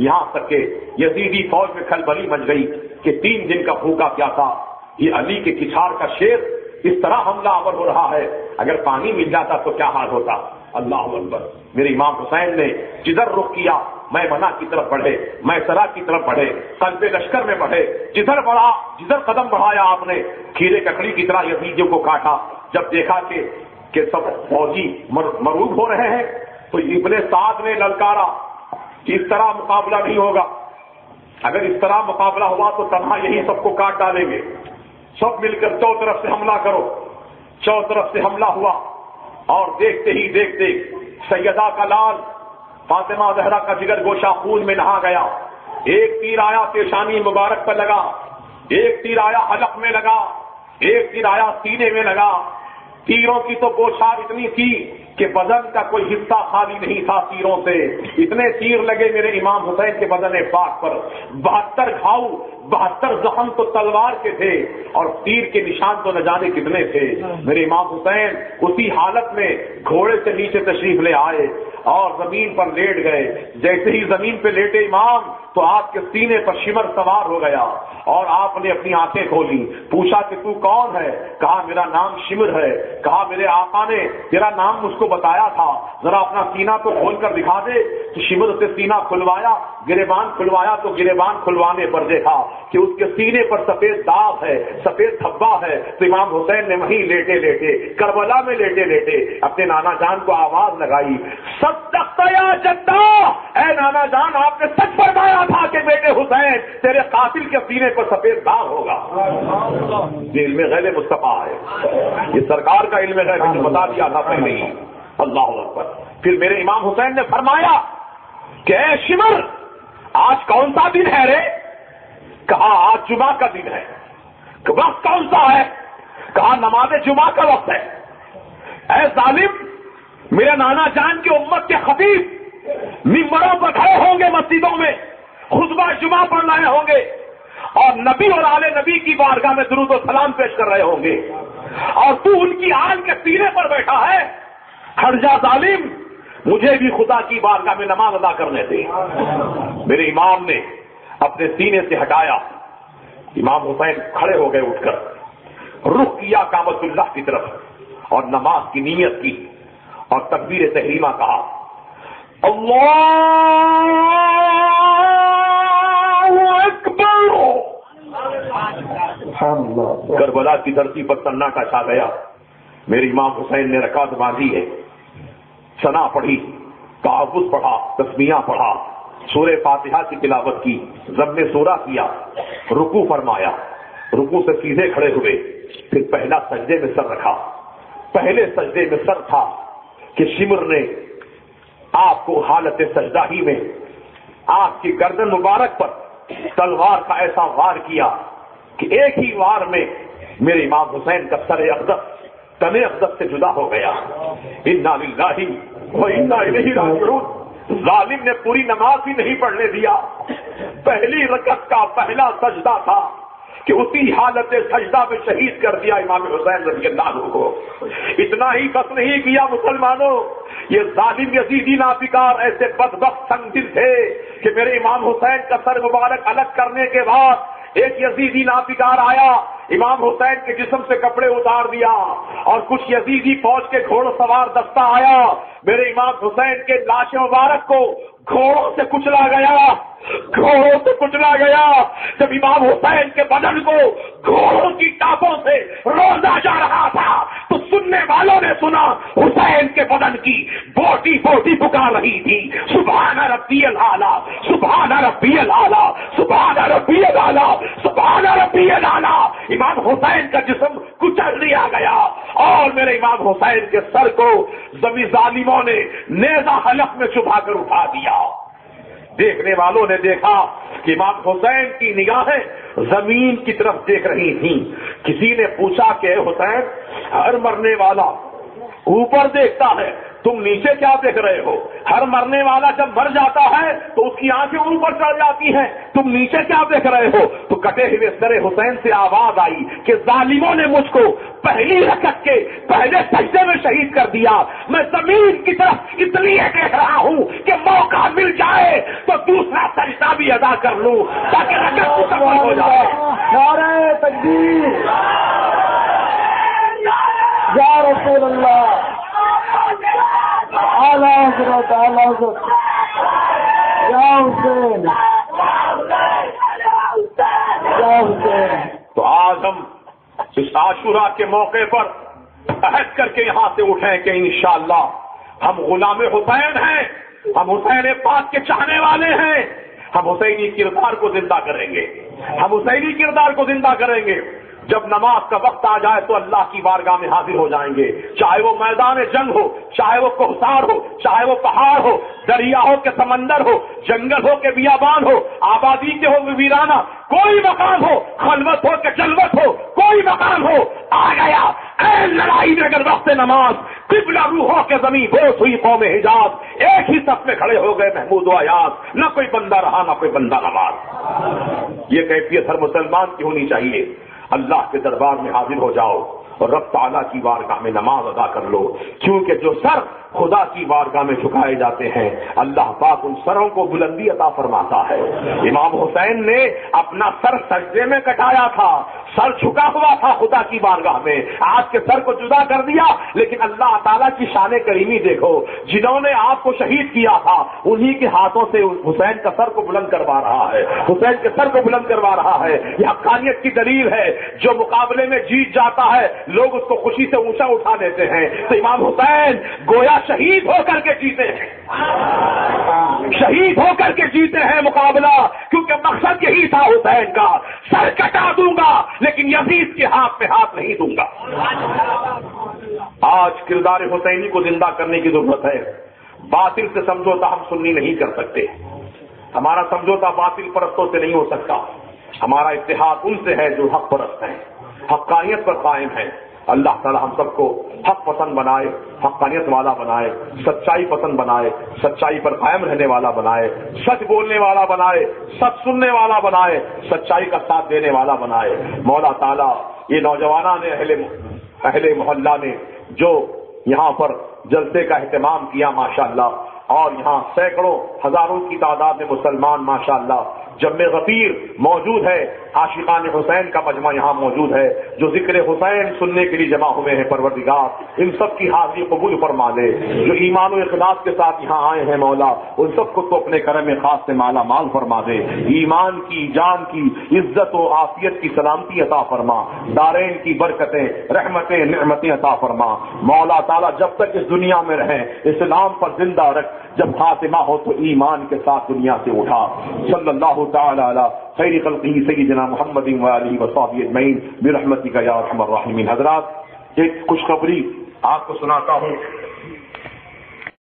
یہاں تک کہ یزیدی فوج میں کھلبلی مچ گئی کہ 3 دن کا بھوکا کیا تھا، یہ علی کے کچھاڑ کا شیر اس طرح حملہ آور ہو رہا ہے، اگر پانی مل جاتا تو کیا حال ہوتا۔ اللہ اکبر۔ میرے امام حسین نے جدھر رخ کیا، میں منع کی طرف بڑھے، میں سرا کی طرف بڑھے، قلب لشکر میں بڑھے، جدھر بڑھا، جدھر قدم بڑھایا آپ نے کھیرے ککڑی کی طرح یزیدیوں کو کاٹا۔ جب دیکھا کہ سب فوجی مروب ہو رہے ہیں تو ابن سعد نے للکارا کہ اس طرح مقابلہ نہیں ہوگا، اگر اس طرح مقابلہ ہوا تو تنہا یہی سب کو کاٹ ڈالیں گے، سب مل کر 4 طرف سے حملہ کرو۔ 4 طرف سے حملہ ہوا اور دیکھتے ہی دیکھتے سیدہ کا لال فاطمہ زہرا کا جگر گوشہ خون میں نہا گیا۔ ایک تیر آیا پیشانی مبارک پر لگا، ایک تیر آیا حلق میں لگا، ایک تیر آیا سینے میں لگا۔ تیروں کی تو بوچھار اتنی تھی کہ بدن کا کوئی حصہ خالی نہیں تھا تیروں سے، اتنے تیر لگے میرے امام حسین کے بدن پاک پر۔ 72 گھاؤ، 72 زخم تو تلوار کے تھے اور تیر کے نشان تو نہ جانے کتنے تھے۔ میرے امام حسین اسی حالت میں گھوڑے سے نیچے تشریف لے آئے اور زمین پر لیٹ گئے۔ جیسے ہی زمین پہ لیٹے امام تو آپ کے سینے پر شمر سوار ہو گیا اور آپ نے اپنی آنکھیں کھولی، پوچھا کہ تو کون ہے؟ کہا میرا نام شمر ہے۔ کہا میرے آقا نے تیرا نام مجھ کو بتایا تھا، ذرا اپنا سینہ تو کھول کر دکھا دے۔ تو شمر سے سینہ کھلوایا، گریبان کھلوایا تو گریبان کھلوانے پر دیکھا کہ اس کے سینے پر سفید داغ ہے، سفید دھبا ہے۔ تو امام حسین نے وہیں لیٹے لیٹے کربلا میں لیٹے لیٹے اپنے نانا جان کو آواز لگائی، صدقت یا جدہ، اے نانا جان آپ نے سچ فرمایا تھا کہ بیٹے حسین تیرے قاتل کے سینے پر سفید داغ ہوگا۔ یہ علم غیب مصطفیٰ ہے، یہ سرکار کا علم غیب ہے، بتا دیا تھا پہلے ہی۔ اللہ اکبر۔ پھر میرے امام حسین نے فرمایا کہ اے شمر آج کون سا دن ہے رے؟ کہا آج جمعہ کا دن ہے۔ وقت کون سا ہے؟ کہا نماز جمعہ کا وقت ہے۔ اے ظالم، میرے نانا جان کی امت کے خطیب ممبروں پر کھڑے ہوں گے، مسجدوں میں خطبہ جمعہ پڑھ رہے ہوں گے اور نبی اور آل نبی کی بارگاہ میں درود و سلام پیش کر رہے ہوں گے، اور تو ان کی آل کے سینے پر بیٹھا ہے۔ ہٹ جا ظالم، مجھے بھی خدا کی بارگاہ میں نماز ادا کرنے دے۔ میرے امام نے اپنے سینے سے ہٹایا، امام حسین کھڑے ہو گئے، اٹھ کر رخ کیا کعبۃ اللہ کی طرف اور نماز کی نیت کی اور تکبیر تحریمہ کہا، اللہ اکبر۔ کربلا کی دھرتی پر سناٹا چھا گیا۔ میرے امام حسین نے رکعت باندھی ہے، ثنا پڑھی، تعوذ پڑھا، تسمیہ پڑھا، سورہ فاتحہ کی تلاوت کی، ضم سورہ کیا، رکوع فرمایا، رکوع سے سیدھے کھڑے ہوئے، پھر پہلا سجدے میں سر رکھا۔ پہلے سجدے میں سر تھا کہ شمر نے آپ کو حالت سجدہ ہی میں آپ کی گردن مبارک پر تلوار کا ایسا وار کیا کہ ایک ہی وار میں میرے امام حسین کا سر اقدس تن اقدس سے جدا ہو گیا۔ انا للہ و انا الیہ راجعون۔ ظالم نے پوری نماز بھی نہیں پڑھنے دیا۔ پہلی رکعت کا پہلا سجدہ تھا کہ اسی حالت سجدہ میں شہید کر دیا امام حسین رضی اللہ عنہ کو۔ اتنا ہی بس نہیں کیا مسلمانوں، یہ ظالم یزیدی نافکار ایسے بدبخت سنگ دل تھے کہ میرے امام حسین کا سر مبارک الگ کرنے کے بعد ایک یزیدی نافکار آیا، امام حسین کے جسم سے کپڑے اتار دیا اور کچھ یزیدی فوج کے گھوڑ سوار دستہ آیا، میرے امام حسین کے لاش مبارک کو گھوڑوں سے کچلا گیا، گھوڑوں سے کچلا گیا۔ جب امام حسین کے بدن کو گھوڑوں کی ٹاپوں سے روزا جا رہا تھا تو سننے والوں نے سنا حسین کے بدن کی بوٹی بوٹی پکار رہی تھی، سبحان ربی الاعلی، سبحان ربی الاعلی، سبحان ربی الاعلی، سبحان ربی الاعلی۔ امام حسین کا جسم کچل دیا گیا اور میرے امام حسین کے سر کو زمین ظالموں نے نیزہ حلق میں چھپا کر اٹھا دیا۔ دیکھنے والوں نے دیکھا کہ امام حسین کی نگاہیں زمین کی طرف دیکھ رہی تھیں۔ کسی نے پوچھا کہ اے حسین، ہر مرنے والا اوپر دیکھتا ہے، تم نیچے کیا دیکھ رہے ہو؟ ہر مرنے والا جب مر جاتا ہے تو اس کی آنکھیں اوپر چڑھ جاتی ہیں، تم نیچے کیا دیکھ رہے ہو؟ تو کٹے ہوئے سر حسین سے آواز آئی کہ ظالموں نے مجھ کو پہلی رکعت کے پہلے سجدے میں شہید کر دیا، میں زمین کی طرف اس لیے دیکھ رہا ہوں کہ موقع مل جائے تو دوسرا سجدہ نفلیاں بھی ادا کر لوں تاکہ رکعت مکمل ہو جائے. نعرہ تکبیر یا رسول اللہ. اعلیٰ حضرت اعلیٰ حضرت یا حسین یا حسین. تو آج ہم اس عاشورہ کے موقع پر عہد کر کے یہاں سے اٹھیں کہ انشاءاللہ ہم غلام حسین ہیں, ہم حسین پاک کے چاہنے والے ہیں, ہم حسینی کردار کو زندہ کریں گے, ہم حسینی کردار کو زندہ کریں گے. جب نماز کا وقت آ جائے تو اللہ کی بارگاہ میں حاضر ہو جائیں گے, چاہے وہ میدان جنگ ہو, چاہے وہ کوہسار ہو, چاہے وہ پہاڑ ہو, دریا ہو کہ سمندر ہو, جنگل ہو کہ بیابان ہو, آبادی کے ہو ویرانہ, کوئی مقام ہو, خلوت ہو کہ جلوت ہو, کوئی مقام ہو, آ گیا اے لڑائی میں اگر وقت نماز, قبلہ روحوں کے زمین بوس ہوئی قوم حجاز, ایک ہی صف میں کھڑے ہو گئے محمود و ایاز, نہ کوئی بندہ رہا نہ کوئی بندہ نماز. یہ کیفیت ہر مسلمان کی ہونی چاہیے. اللہ کے دربار میں حاضر ہو جاؤ اور رب تعالیٰ کی بارگاہ میں نماز ادا کر لو, کیونکہ جو سر خدا کی بارگاہ میں جھکائے جاتے ہیں اللہ پاک ان سروں کو بلندی عطا فرماتا ہے. امام حسین نے اپنا سر سجدے میں کٹایا تھا, سر جھکا ہوا تھا خدا کی بارگاہ میں, آج کے سر کو جدا کر دیا. لیکن اللہ تعالیٰ کی شان کریمی دیکھو, جنہوں نے آپ کو شہید کیا تھا انہی کے ہاتھوں سے حسین کا سر کو بلند کروا رہا ہے, حسین کے سر کو بلند کروا رہا ہے. یہ حقانیت کی دلیل ہے. جو مقابلے میں جیت جاتا ہے لوگ اس کو خوشی سے اونچا اٹھا دیتے ہیں. تو امام حسین گویا شہید ہو کر کے جیتے ہیں, شہید ہو کر کے جیتے ہیں مقابلہ, کیونکہ مقصد یہی تھا حسین کا, سر کٹا دوں گا لیکن یزید کے ہاتھ میں ہاتھ نہیں دوں گا. آج کردار حسینی کو زندہ کرنے کی ضرورت ہے. باطل سے سمجھوتا ہم سنی نہیں کر سکتے, ہمارا سمجھوتا باطل پرستوں سے نہیں ہو سکتا. ہمارا اتحاد ان سے ہے جو حق پرست ہیں, حقانیت پر قائم ہیں. اللہ تعالی ہم سب کو حق پسند بنائے, حقانیت والا بنائے, سچائی پسند بنائے, سچائی پر قائم رہنے والا بنائے, سچ بولنے والا بنائے, سچ سننے والا بنائے, سچائی کا ساتھ دینے والا بنائے. مولا تعالی یہ نوجوانان اہل محلہ نے جو یہاں پر جلسے کا اہتمام کیا ماشاءاللہ, اور یہاں سینکڑوں ہزاروں کی تعداد میں مسلمان ماشاءاللہ جمع غفیر موجود ہے, عاشقان حسین کا مجمع یہاں موجود ہے جو ذکر حسین سننے کے لیے جمع ہوئے ہیں. پروردگار ان سب کی حاضری قبول فرما دے. جو ایمان و اخلاص کے ساتھ یہاں آئے ہیں مولا ان سب کو تو اپنے کرم خاص سے مالا مال فرما دے. ایمان کی, جان کی, عزت و عافیت کی سلامتی عطا فرما, دارین کی برکتیں, رحمتیں, نعمتیں عطا فرما. مولا تعالیٰ جب تک اس دنیا میں رہیں اسلام پر زندہ رکھ, جب خاتمہ ہو تو ایمان کے ساتھ دنیا سے اٹھا. صلی اللہ تعالی علی خیر خلقہ سیدنا محمد و آلہ وصحبہ اجمعین برحمتک یا ارحم الراحمین. حضرات ایک خوشخبری آپ کو سناتا ہوں.